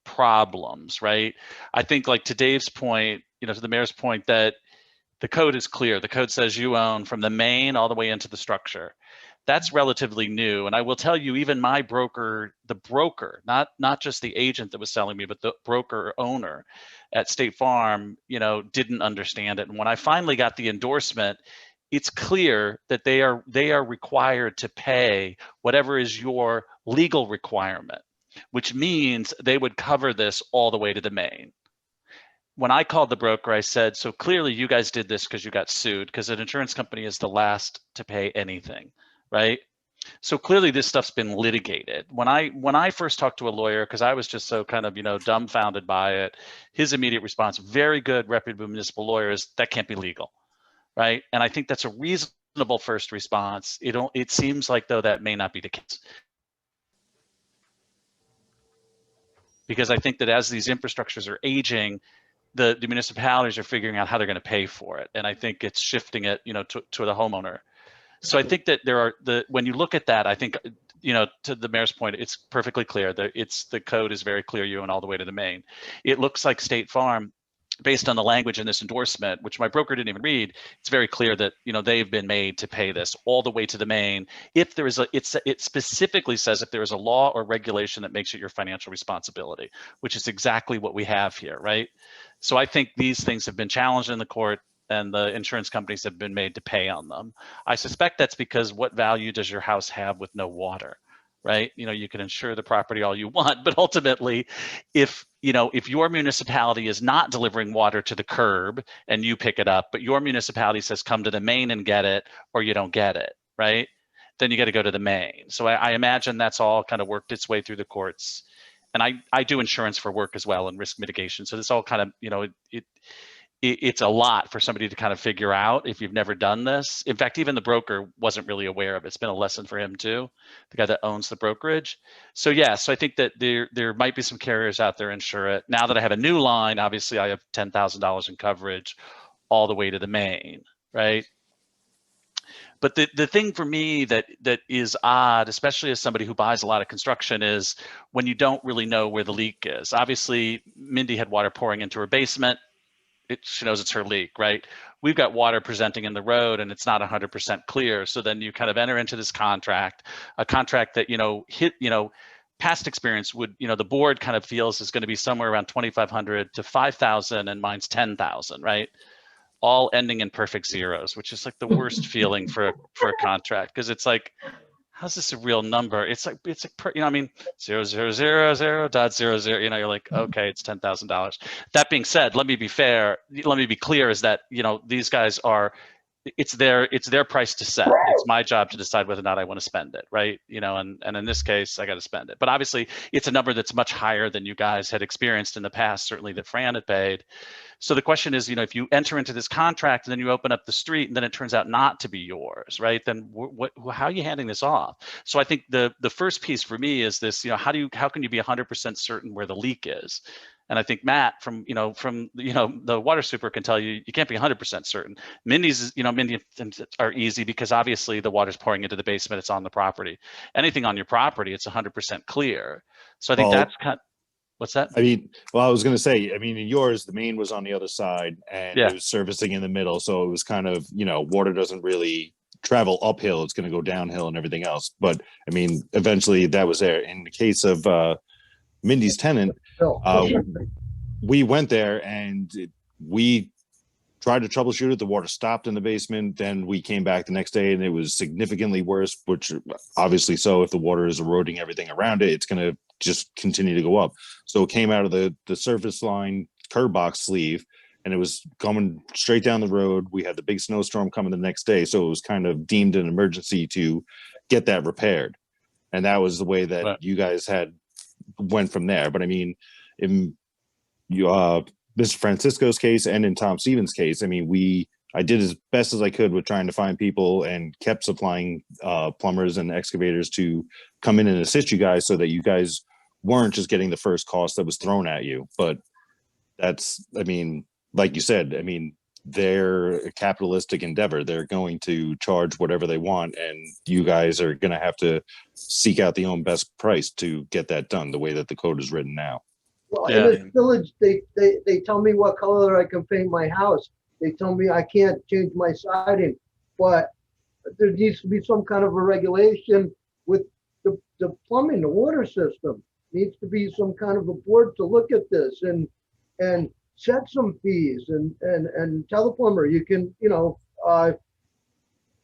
problems, right? I think, like, to Dave's point, to the mayor's point, that the code is clear. The code says you own from the main all the way into the structure. That's relatively new. And I will tell you, even my broker, not just the agent that was selling me, but the broker owner at State Farm, didn't understand it. And when I finally got the endorsement, it's clear that they are required to pay whatever is your legal requirement, which means they would cover this all the way to the main. When I called the broker, I said, so clearly you guys did this because you got sued, because an insurance company is the last to pay anything. Right? So clearly this stuff's been litigated. When I first talked to a lawyer, because I was just so kind of, dumbfounded by it, his immediate response, very good, reputable municipal lawyers, that can't be legal. Right? And I think that's a reasonable first response. It seems like, though, that may not be the case. Because I think that as these infrastructures are aging, the municipalities are figuring out how they're going to pay for it. And I think it's shifting it, to the homeowner. So I think that when you look at that, I think, to the mayor's point, it's perfectly clear that the code is very clear, you own all the way to the main. It looks like State Farm, based on the language in this endorsement, which my broker didn't even read, it's very clear that, they've been made to pay this all the way to the main. If there is it specifically says if there is a law or regulation that makes it your financial responsibility, which is exactly what we have here, right? So I think these things have been challenged in the court, and the insurance companies have been made to pay on them. I suspect that's because what value does your house have with no water, right? You can insure the property all you want, but ultimately, if your municipality is not delivering water to the curb and you pick it up, but your municipality says come to the main and get it, or you don't get it, right? Then you got to go to the main. So I imagine that's all kind of worked its way through the courts. And I do insurance for work as well, and risk mitigation. So this all kind of, it's a lot for somebody to kind of figure out if you've never done this. In fact, even the broker wasn't really aware of it. It's been a lesson for him too, the guy that owns the brokerage. So yeah, so I think that there might be some carriers out there insure it. Now that I have a new line, obviously I have $10,000 in coverage all the way to the main, right? But the thing for me that is odd, especially as somebody who buys a lot of construction, is when you don't really know where the leak is. Obviously, Mindy had water pouring into her basement. She knows it's her leak, right? We've got water presenting in the road and it's not 100% clear. So then you kind of enter into this contract, a contract that, past experience would, the board kind of feels is going to be somewhere around 2,500 to 5,000, and mine's 10,000, right? All ending in perfect zeros, which is like the worst feeling for a contract, because it's like, how's this a real number? It's like 0.0000.00. You're like, okay, it's $10,000. That being said, let me be clear, is that, these guys are, it's their price to set. It's my job to decide whether or not I want to spend it, right? And in this case, I got to spend it. But obviously, it's a number that's much higher than you guys had experienced in the past, certainly that Fran had paid. So the question is, if you enter into this contract and then you open up the street and then it turns out not to be yours, right? Then how are you handing this off? So I think the first piece for me is this, how can you be 100% certain where the leak is? And I think Matt from the water super can tell you can't be 100% certain. Mindy's are easy because obviously the water's pouring into the basement, it's on the property. Anything on your property, it's 100% clear. So I think that's kind of, What's that? I mean, well, I was going to say, I mean, in yours, the main was on the other side and Yeah. it was servicing in the middle. So it was kind of, you know, water doesn't really travel uphill. It's going to go downhill and everything else. But I mean, eventually that was there. In the case of Mindy's tenant, we went there and we tried to troubleshoot it. The water stopped in the basement. Then we came back the next day and it was significantly worse, which obviously so if the water is eroding everything around it, it's going to just continue to go up. So it came out of the surface line curb box sleeve and it was coming straight down the road. We had the big snowstorm coming the next day. So it was kind of deemed an emergency to get that repaired. And that was the way that Right. you guys had went from there. But I mean, in you Mr. Francisco's case and in Tom Stevens' case, I mean, I did as best as I could with trying to find people and kept supplying plumbers and excavators to come in and assist you guys so that you guys weren't just getting the first cost that was thrown at you. But that's, I mean, like you said, I mean, they're a capitalistic endeavor. They're going to charge whatever they want, and you guys are going to have to seek out the own best price to get that done the way that the code is written now. Well, Yeah. in the village, they tell me what color I can paint my house. They tell me I can't change my siding, but there needs to be some kind of a regulation with the plumbing, the water system. Needs to be some kind of a board to look at this and set some fees and tell the plumber you can, you know,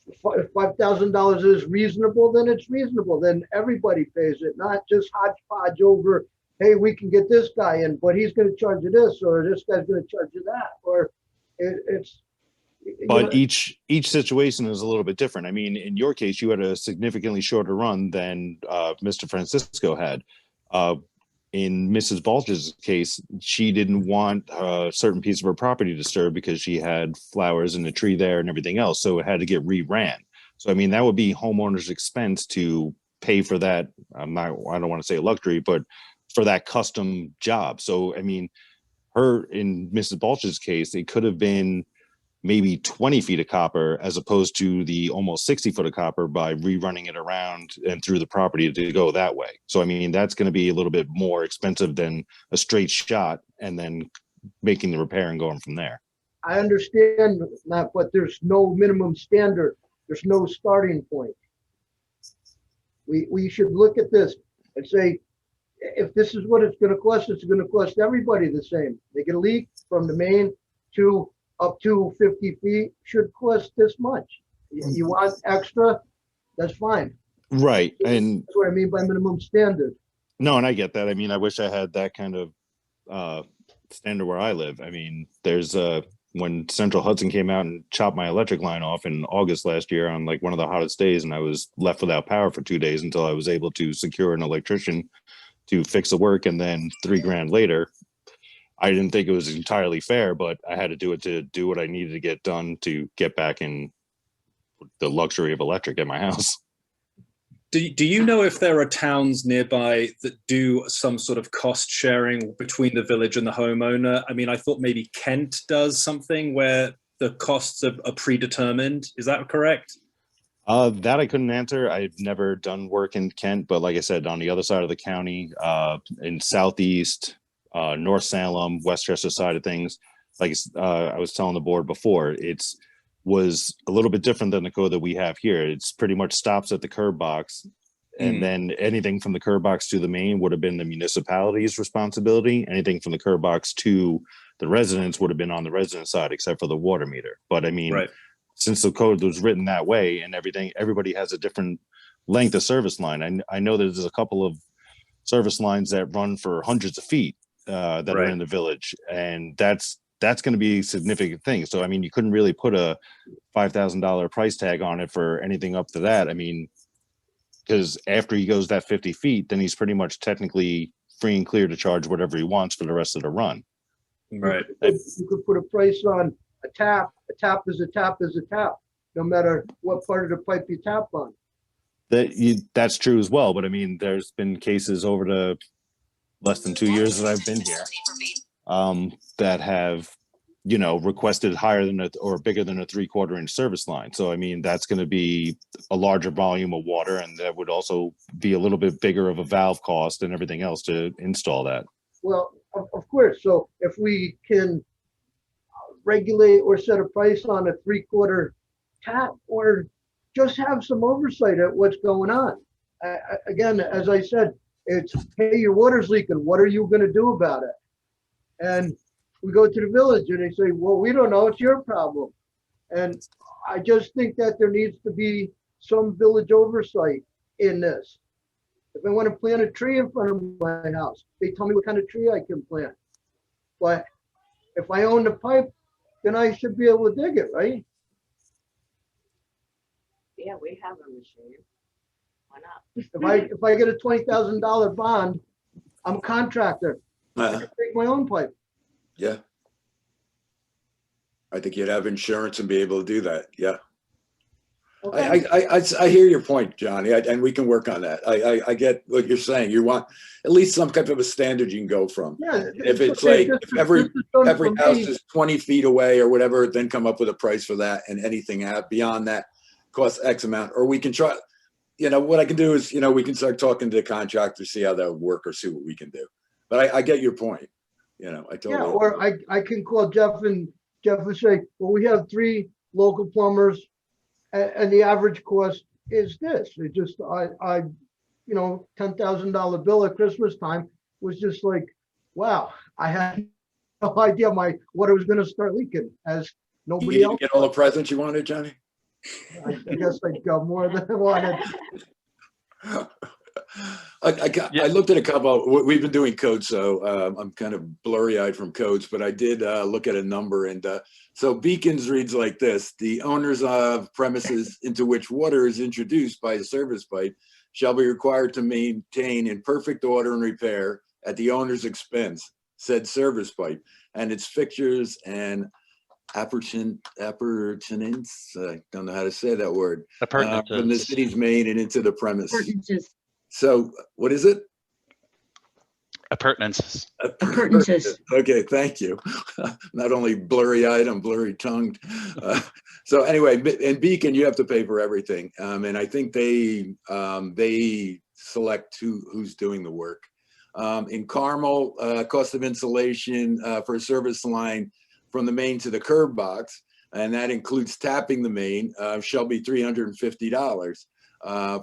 if $5,000 is reasonable, then it's reasonable. Then everybody pays it, not just hodgepodge over, hey, we can get this guy in, but he's going to charge you this, or this guy's going to charge you that, or it's. But each situation is a little bit different. I mean, in your case, you had a significantly shorter run than Mr. Francisco had. In Mrs. Balch's case, she didn't want a certain piece of her property disturbed because she had flowers and a tree there and everything else. So it had to get re-ran. So, I mean, that would be homeowners' expense to pay for that. I don't want to say a luxury, but for that custom job. So, I mean, in Mrs. Balch's case, it could have been maybe 20 feet of copper as opposed to the almost 60 foot of copper by rerunning it around and through the property to go that way. So, I mean, that's going to be a little bit more expensive than a straight shot and then making the repair and going from there. I understand that, but there's no minimum standard. There's no starting point. We should look at this and say, if this is what it's going to cost, it's going to cost everybody the same. They get a leak from the main to up to 50 feet should cost this much. You want extra, that's fine. Right. And That's what I mean by minimum standard. no, and I get that. I mean, I wish I had that kind of standard where I live. I mean, there's when Central Hudson came out and chopped my electric line off in August last year on like one of the hottest days, and I was left without power for 2 days until I was able to secure an electrician to fix the work. And then $3,000 later, I didn't think it was entirely fair, but I had to do it to do what I needed to get done to get back in the luxury of electric at my house. Do you know if there are towns nearby that do some sort of cost sharing between the village and the homeowner? I mean, I thought maybe Kent does something where the costs are predetermined. Is that correct? That I couldn't answer. I've never done work in Kent, but like I said, on the other side of the county, in Southeast, North Salem, Westchester side of things, like I was telling the board before, was a little bit different than the code that we have here. It's pretty much stops at the curb box, and then anything from the curb box to the main would have been the municipality's responsibility. Anything from the curb box to the residents would have been on the resident side, except for the water meter. But I mean, Right. since the code was written that way and everybody has a different length of service line. I know there's a couple of service lines that run for hundreds of feet that are Right. in the village, and that's going to be a significant thing. So, I mean, you couldn't really put a $5,000 price tag on it for anything up to that. I mean, because after he goes that 50 feet, then he's pretty much technically free and clear to charge whatever he wants for the rest of the run. Right. You could put a price on a tap. A tap is a tap is a tap, no matter what part of the pipe you tap on. That's true as well. But I mean, there's been cases over the less than 2 years that I've been here that have, requested higher than or bigger than a 3/4 inch service line. So, I mean, that's going to be a larger volume of water, and that would also be a little bit bigger of a valve cost and everything else to install that. Well, of course. So if we can regulate or set a price on a 3/4 tap, or just have some oversight at what's going on. Again, as I said, it's, hey, your water's leaking. What are you going to do about it? And we go to the village and they say, well, we don't know. It's your problem. And I just think that there needs to be some village oversight in this. If I want to plant a tree in front of my house, they tell me what kind of tree I can plant. But if I own the pipe, then I should be able to dig it, right? Yeah, we have a machine. Why not? If I get a $20,000 bond, I'm a contractor. I can take my own pipe. Yeah. I think you'd have insurance and be able to do that. Yeah. Okay. I hear your point, Johnny, and we can work on that. I get what you're saying. You want at least some type of a standard you can go from. Yeah. If it's okay, like, this if is- every this is done every for house me. is 20 feet away or whatever, then come up with a price for that, and anything out beyond that costs X amount. Or we can try, what I can do is, we can start talking to the contractor, see how that would work, or see what we can do. But I get your point. I totally. Yeah, or I can call Jeff and Jeff will say, well, we have 3 local plumbers and the average cost is this. It just, $10,000 bill at Christmas time was just like, wow, I had no idea my water was going to start leaking as You nobody didn't else. get all the presents you wanted, Johnny? I guess I got more than I wanted. I looked at a couple. We've been doing codes, so I'm kind of blurry-eyed from codes, but I did look at a number. And so Beacons reads like this: the owners of premises into which water is introduced by the service pipe shall be required to maintain in perfect order and repair at the owner's expense said service pipe and its fixtures and appurtenance. I don't know how to say that word. From the Appurtenances. city's main and into the premise. Appurtenances. So what is it? Appurtenances. Appurtenances. Okay, thank you. Not only blurry-eyed, I'm blurry-tongued. So anyway, in Beacon, you have to pay for everything, and I think they select who's doing the work. In Carmel, cost of installation for a service line from the main to the curb box, and that includes tapping the main, shall be $350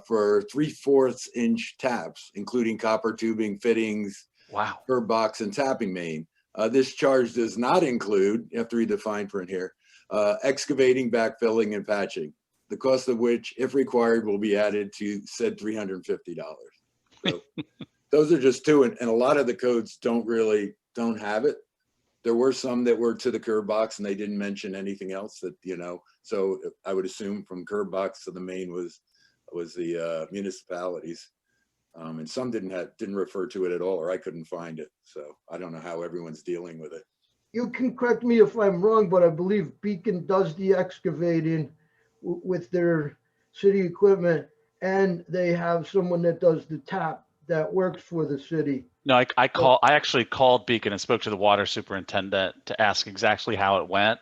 for 3/4 inch taps, including copper tubing, fittings, Wow. curb box, and tapping main. This charge does not include, you have to read the fine print here, excavating, backfilling, and patching, the cost of which, if required, will be added to said $350. So those are just two, and a lot of the codes don't have it. There were some that were to the curb box and they didn't mention anything else that, so I would assume from curb box to the main was the municipalities. And some didn't refer to it at all, or I couldn't find it. So I don't know how everyone's dealing with it. You can correct me if I'm wrong, but I believe Beacon does the excavating with their city equipment, and they have someone that does the tap that works for the city. No, I actually called Beacon and spoke to the water superintendent to ask exactly how it went.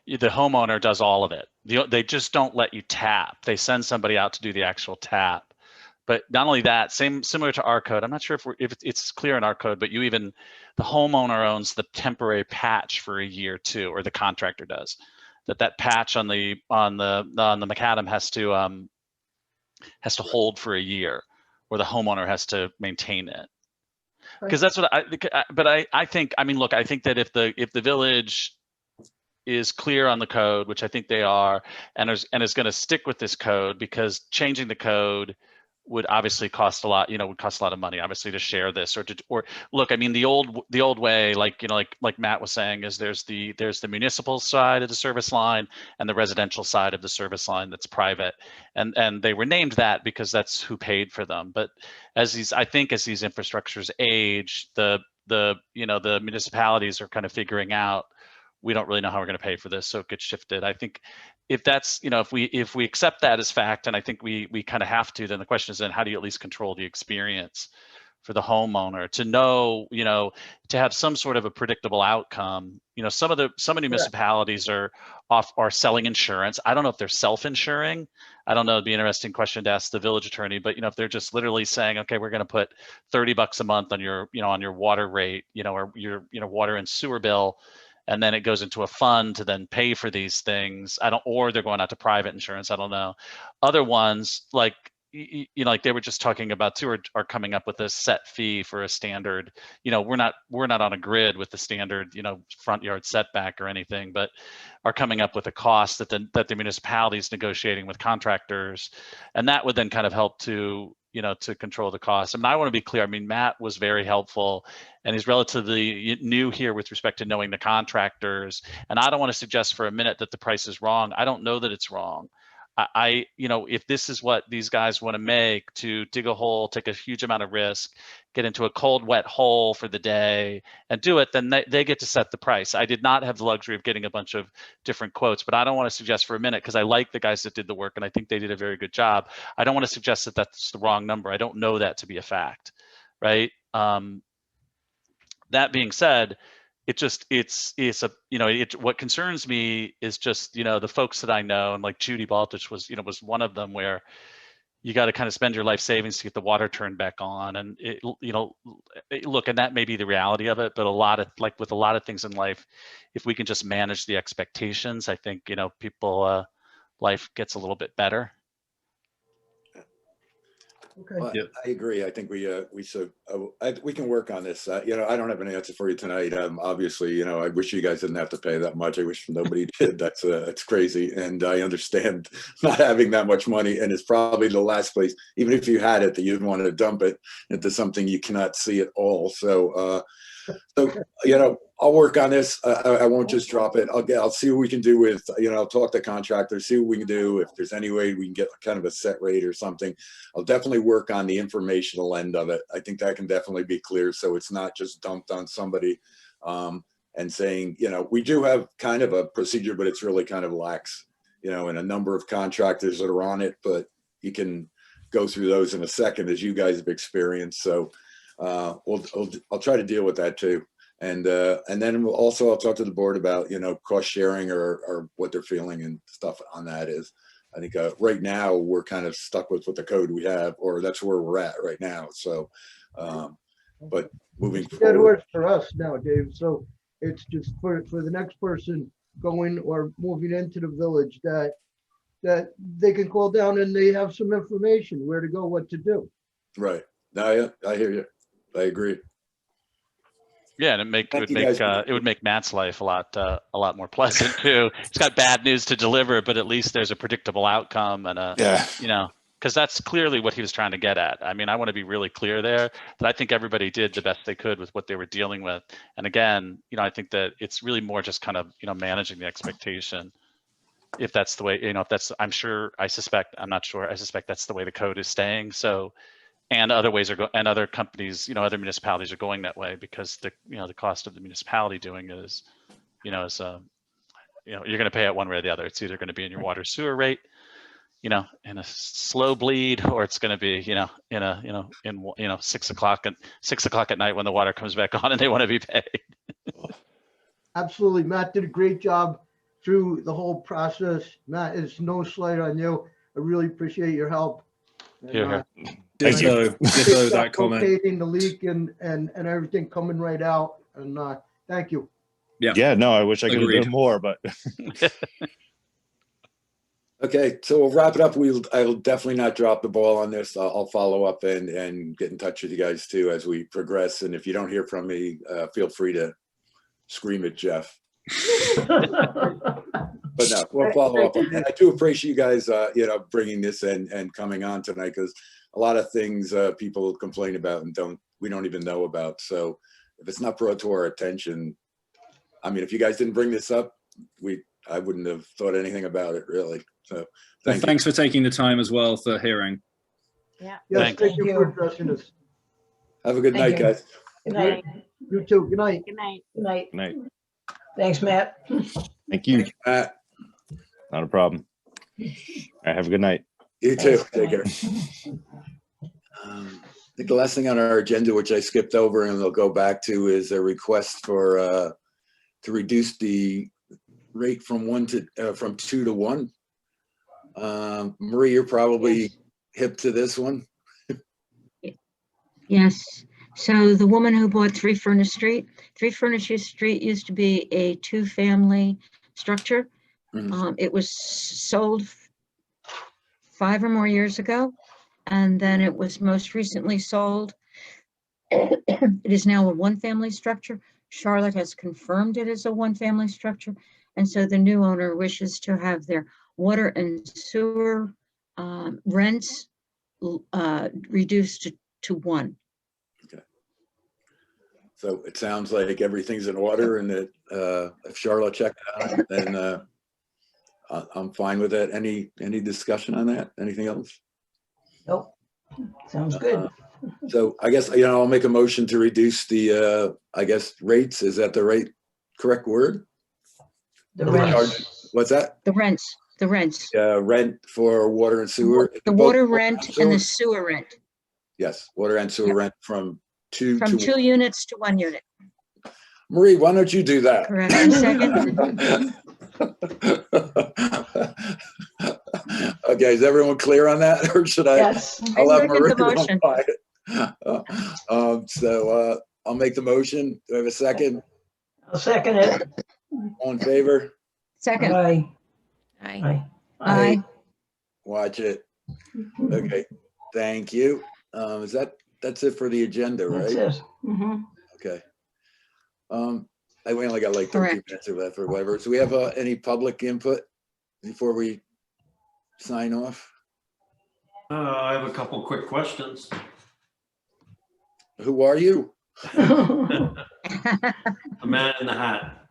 The homeowner does all of it. They just don't let you tap. They send somebody out to do the actual tap. But not only that, similar to our code. I'm not sure if it's clear in our code, but the homeowner owns the temporary patch for a year too, or the contractor does. That patch on the macadam has to hold for a year, or the homeowner has to maintain it. Because that's what I think. I mean, look, I think that if the village is clear on the code, which I think they are, and is going to stick with this code, because changing the code would obviously cost a lot, would cost a lot of money, obviously, to share this or look, I mean, the old way, like Matt was saying, is there's the municipal side of the service line and the residential side of the service line that's private. And they were named that because that's who paid for them. But as these infrastructures age, the municipalities are kind of figuring out, we don't really know how we're going to pay for this, so it gets shifted. I think if that's, if we accept that as fact, and I think we kind of have to, then the question is, then how do you at least control the experience for the homeowner to know, to have some sort of a predictable outcome. Some municipalities are selling insurance. I don't know if they're self-insuring. I don't know. It'd be an interesting question to ask the village attorney, but if they're just literally saying, okay, we're going to put $30 a month on your, on your water rate, or your, water and sewer bill, and then it goes into a fund to then pay for these things. Or they're going out to private insurance. I don't know. Other ones, like, like they were just talking about too, are coming up with a set fee for a standard. We're not on a grid with the standard, front yard setback or anything, but are coming up with a cost that the municipality is negotiating with contractors, and that would then kind of help to to control the cost. I want to be clear. Matt was very helpful, and he's relatively new here with respect to knowing the contractors. And I don't want to suggest for a minute that the price is wrong. I don't know that it's wrong. If this is what these guys want to make, to dig a hole, take a huge amount of risk, get into a cold, wet hole for the day and do it, then they get to set the price. I did not have the luxury of getting a bunch of different quotes, but I don't want to suggest for a minute, because I like the guys that did the work and I think they did a very good job. I don't want to suggest that that's the wrong number. I don't know that to be a fact, right? That being said, what concerns me is just, the folks that I know, and like Judy Baltich was one of them, where you got to kind of spend your life savings to get the water turned back on. And look, and that may be the reality of it, but with a lot of things in life, if we can just manage the expectations, I think, people, life gets a little bit better. Okay. Well, I agree. I think we can work on this. I don't have an answer for you tonight. Obviously, I wish you guys didn't have to pay that much. I wish nobody did. That's crazy. And I understand not having that much money, and it's probably the last place, even if you had it, that you'd want to dump it into something you cannot see at all. So, I'll work on this. I won't just drop it. I'll see what we can do with, I'll talk to contractors, see what we can do. If there's any way we can get kind of a set rate or something, I'll definitely work on the informational end of it. I think that can definitely be clear, so it's not just dumped on somebody and saying, we do have kind of a procedure, but it's really kind of lax, and a number of contractors that are on it, but you can go through those in a second, as you guys have experienced. So I'll try to deal with that too. And then also I'll talk to the board about, cost sharing or what they're feeling and stuff on that is. I think right now we're kind of stuck with what the code we have, or that's where we're at right now. So, but moving forward. That works for us now, Dave. So it's just for the next person going or moving into the village that they can call down and they have some information, where to go, what to do. Right. No, I hear you. I agree. Yeah, and it would make Matt's life a lot more pleasant too. He's got bad news to deliver, but at least there's a predictable outcome and because that's clearly what he was trying to get at. I want to be really clear there that I think everybody did the best they could with what they were dealing with. And again, I think that it's really more just kind of, managing the expectation. If that's the way, I suspect that's the way the code is staying. So, and other ways and other companies, other municipalities are going that way, because the cost of the municipality doing it is, you're going to pay it one way or the other. It's either going to be in your water sewer rate, in a slow bleed, or it's going to be, in 6 o'clock at night when the water comes back on and they want to be paid. Absolutely. Matt did a great job through the whole process. Matt, it's no slight on you. I really appreciate your help. Here. Ditto that comment. Locating the leak and everything coming right out. And thank you. Yeah, no, I wish I could have done more, but. Okay, so we'll wrap it up. I'll definitely not drop the ball on this. I'll follow up and get in touch with you guys too as we progress. And if you don't hear from me, feel free to scream at Jeff. But no, we'll follow up. And I do appreciate you guys, bringing this and coming on tonight, because a lot of things people complain about and we don't even know about. So if it's not brought to our attention, if you guys didn't bring this up, I wouldn't have thought anything about it really. So thanks for taking the time as well for hearing. Yeah. Yes, thank you for addressing us. Have a good night, guys. Good night. You too. Good night. Good night. Good night. Good night. Thanks, Matt. Thank you. Matt. Not a problem. All right, have a good night. You too. Take care. think the last thing on our agenda, which I skipped over and we'll go back to, is a request for to reduce the rate from 2 to 1. Marie, you're probably hip to this one. Yes. So the woman who bought 3 Furnace Street used to be a 2-family structure. It was sold 5 or more years ago, and then it was most recently sold. It is now a 1-family structure. Charlotte has confirmed it as a 1-family structure, and so the new owner wishes to have their water and sewer rents reduced to 1. So it sounds like everything's in order, and that if Charlotte checked on it, then I'm fine with that. Any discussion on that? Anything else? Nope. Sounds good. So I guess, I'll make a motion to reduce the, rates. Is that the correct word? The rents. What's that? The rents. Rent for water and sewer. The water rent and the sewer rent. Yes, water and sewer rent from 2 From to 2 units to 1 unit. Marie, why don't you do that? Correct. Second. Okay, is everyone clear on that, or should I? Yes. I'll have second Marie the motion. I'll make the motion. Do I have a second? I'll second it. All in favor? Second. Aye. Aye. Aye. Watch it. Okay, thank you. That's it for the agenda, That's right? it. Mhm. Okay. We only got like 13 Correct. minutes or left or whatever. So we have any public input before we sign off? I have a couple quick questions. Who are you? The man in the hat.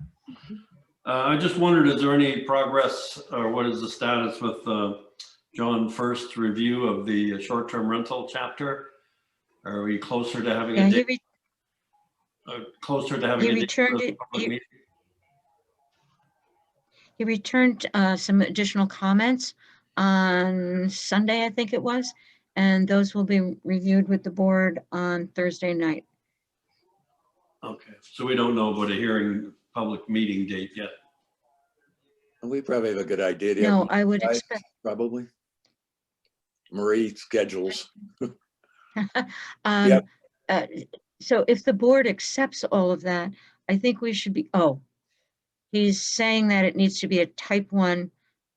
I just wondered, is there any progress or what is the status with John First's review of the short-term rental chapter? Are we closer to having a date? Closer to having he a date for returned the it- public meeting? He returned some additional comments on Sunday, I think it was, and those will be reviewed with the board on Thursday night. Okay, so we don't know about a hearing, public meeting date yet. We probably have a good idea. Do you No, have I would any expect, Probably. Marie schedules. um, Yep. so if the board accepts all of that, I think we should be, he's saying that it needs to be a type 1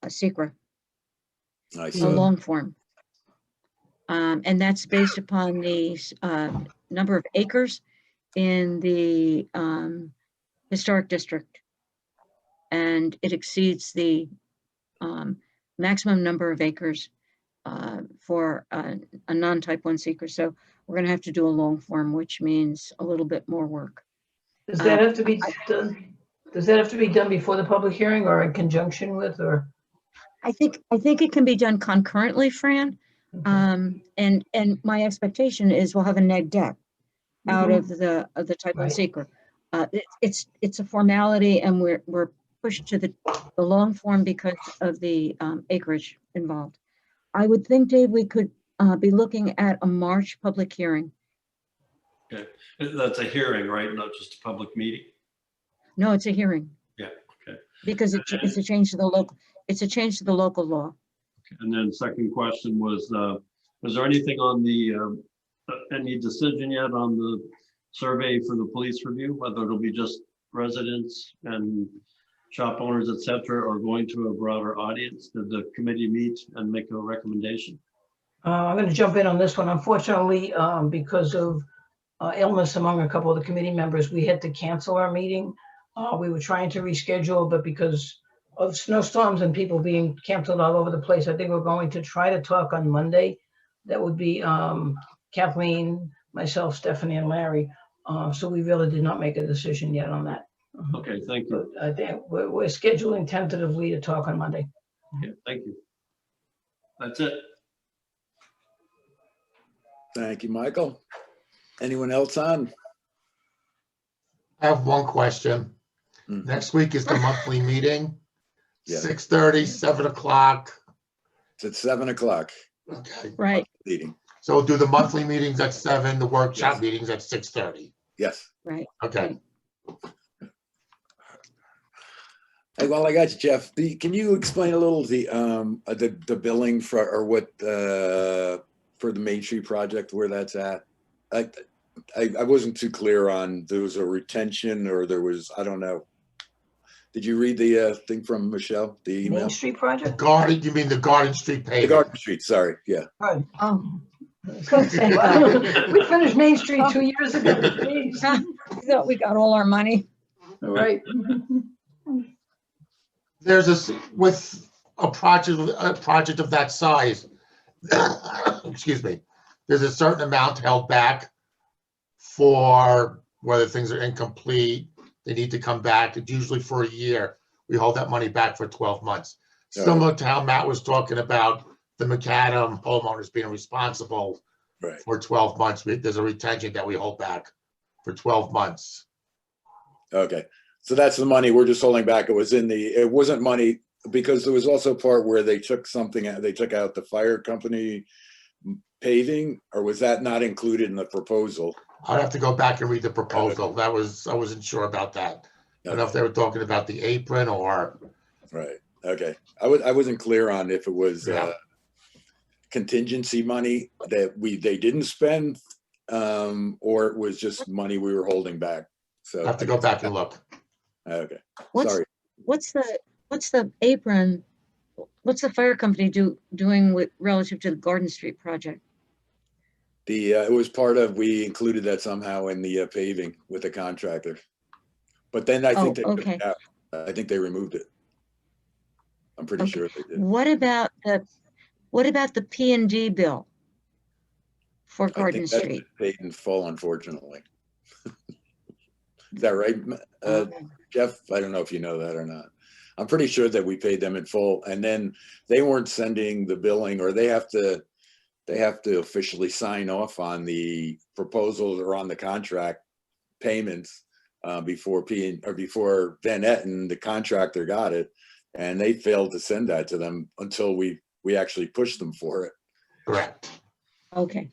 secret, I a see. long form. And that's based upon the number of acres in the historic district. And it exceeds the maximum number of acres for a non-type 1 seeker. So we're going to have to do a long form, which means a little bit more work. Does that have to be done? Does that have to be done before the public hearing or in conjunction with, or? I think it can be done concurrently, Fran. And my expectation is we'll have a neg deck out of the type 1 Right. seeker. It's a formality, and we're pushed to the long form because of the acreage involved. I would think, Dave, we could be looking at a March public hearing. Okay, that's a hearing, right? Not just a public meeting? No, it's a hearing Yeah, okay. because it's a change to the local law. And then second question was there anything on the, any decision yet on the survey for the police review, whether it'll be just residents and shop owners, et cetera, or going to a broader audience? Did the committee meet and make a recommendation? I'm going to jump in on this one. Unfortunately, because of illness among a couple of the committee members, we had to cancel our meeting. We were trying to reschedule, but because of snowstorms and people being canceled all over the place, I think we're going to try to talk on Monday. That would be Kathleen, myself, Stephanie, and Larry. So we really did not make a decision yet on that. Okay, thank you. But I think we're scheduling tentatively to talk on Monday. Okay, thank you. That's it. Thank you, Michael. Anyone else on? I have one question. Mhm. Next week is the monthly meeting, Yeah. 6:30, 7 o'clock. It's at 7 o'clock. Okay, Right, Meeting. so we'll do the monthly meetings at 7, the workshop Yes. meetings at 6:30. Yes. right. Okay. Hey, while I got you, Jeff, can you explain a little the billing for, or what, for the Main Street project, where that's at? I wasn't too clear on, there was a retention or there was, I don't know. Did you read the thing from Michelle, the email? Main Street The project? Garden, you mean the Garden Street The paving? Garden Street, sorry, yeah. Right. Oh, I was gonna say, we finished Main Street 2 years ago. Jeez. I thought we got all our money. All right. There's with a project of that size, excuse me, there's a certain amount held back for whether things are incomplete, they need to come back. It's usually for a year. We hold that money back for 12 months. Similar to how Matt was talking about the macadam homeowners being responsible Right. for 12 months. There's a retention that we hold back for 12 months. Okay, so that's the money we're just holding back. It wasn't money, because there was also a part where they took something, they took out the fire company paving, or was that not included in the proposal? I'd have to go back and read the proposal. I wasn't sure about that. I don't know if they were talking about the apron or, Right, okay. I wasn't clear on if it was Yeah. contingency money that they didn't spend, or it was just money we were holding back. So I have to go back and look. Okay, What's, sorry. what's the apron, what's the fire company doing with relative to the Garden Street project? It was part of, we included that somehow in the paving with the contractor. But then I think Oh, they took okay. it out. I think they removed it. I'm pretty Okay. sure they did. What about the P and D bill for I Garden think that's Street? paid in full, unfortunately. Is that right, Okay. Jeff? I don't know if you know that or not. I'm pretty sure that we paid them in full, and then they weren't sending the billing, or they have to officially sign off on the proposals or on the contract payments before Van Etten, the contractor, got it, and they failed to send that to them until we actually pushed them for it. Correct. Okay,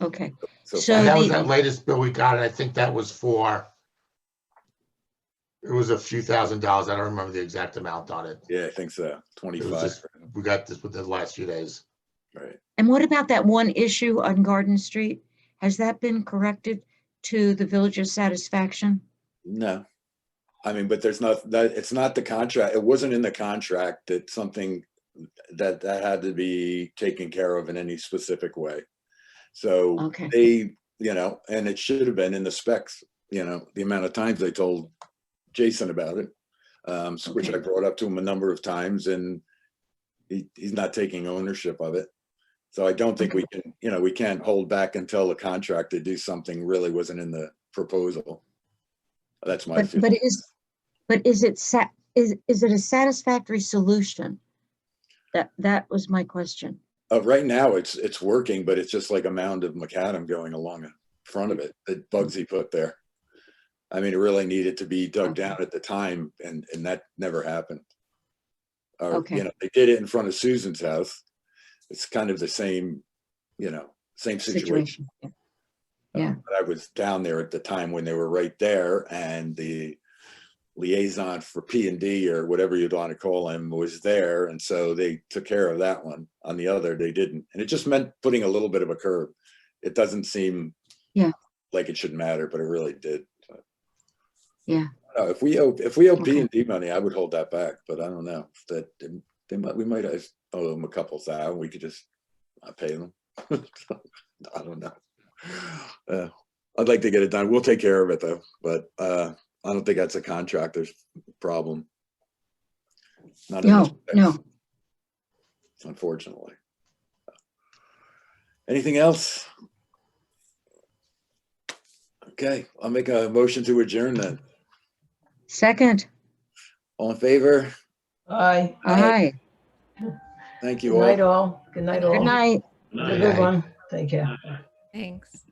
okay. So And that was the- that latest bill we got, and I think that was it was a few $1,000s. I don't remember the exact amount on it. yeah, I think so. It was 25. just, we got this within the last few days. Right. And what about that one issue on Garden Street? Has that been corrected to the village's satisfaction? No, I mean, but there's not that, it's not the contract. It wasn't in the contract that something that had to be taken care of in any specific way. So Okay. they, and it should have been in the specs, the amount of times they told Jason about it, which I Okay. brought up to him a number of times, and he's not taking ownership of it. So I don't think we can, we can't hold back until the contractor do something really wasn't in the proposal. That's my feeling. Is it a satisfactory solution? That was my question. Right now, it's working, but it's just like a mound of macadam going along in front of it that Bugsy put there. I mean, it really needed to be dug down at the time, and that never happened. Or, Okay. they did it in front of Susan's house. It's kind of the same, same situation. Yeah. Yeah. But I was down there at the time when they were right there, and the liaison for P&D, or whatever you'd want to call him, was there, and so they took care of that one. On the other, they didn't, and it just meant putting a little bit of a curb. It doesn't seem like it should matter, but it really did. So, Yeah. if we owe Okay. P&D money, I would hold that back, but I don't know that we might have owe them a couple thousand. We could just not pay them. I don't know. I'd like to get it done. We'll take care of it though, but I don't think that's a contractor's problem. Not in this No. case, unfortunately. Anything else? Okay, I'll make a motion to adjourn then. Second, All in favor? Aye. aye. Thank you Good all. night, all. Good night, all. Good night. Have a good one. Take care. Thanks.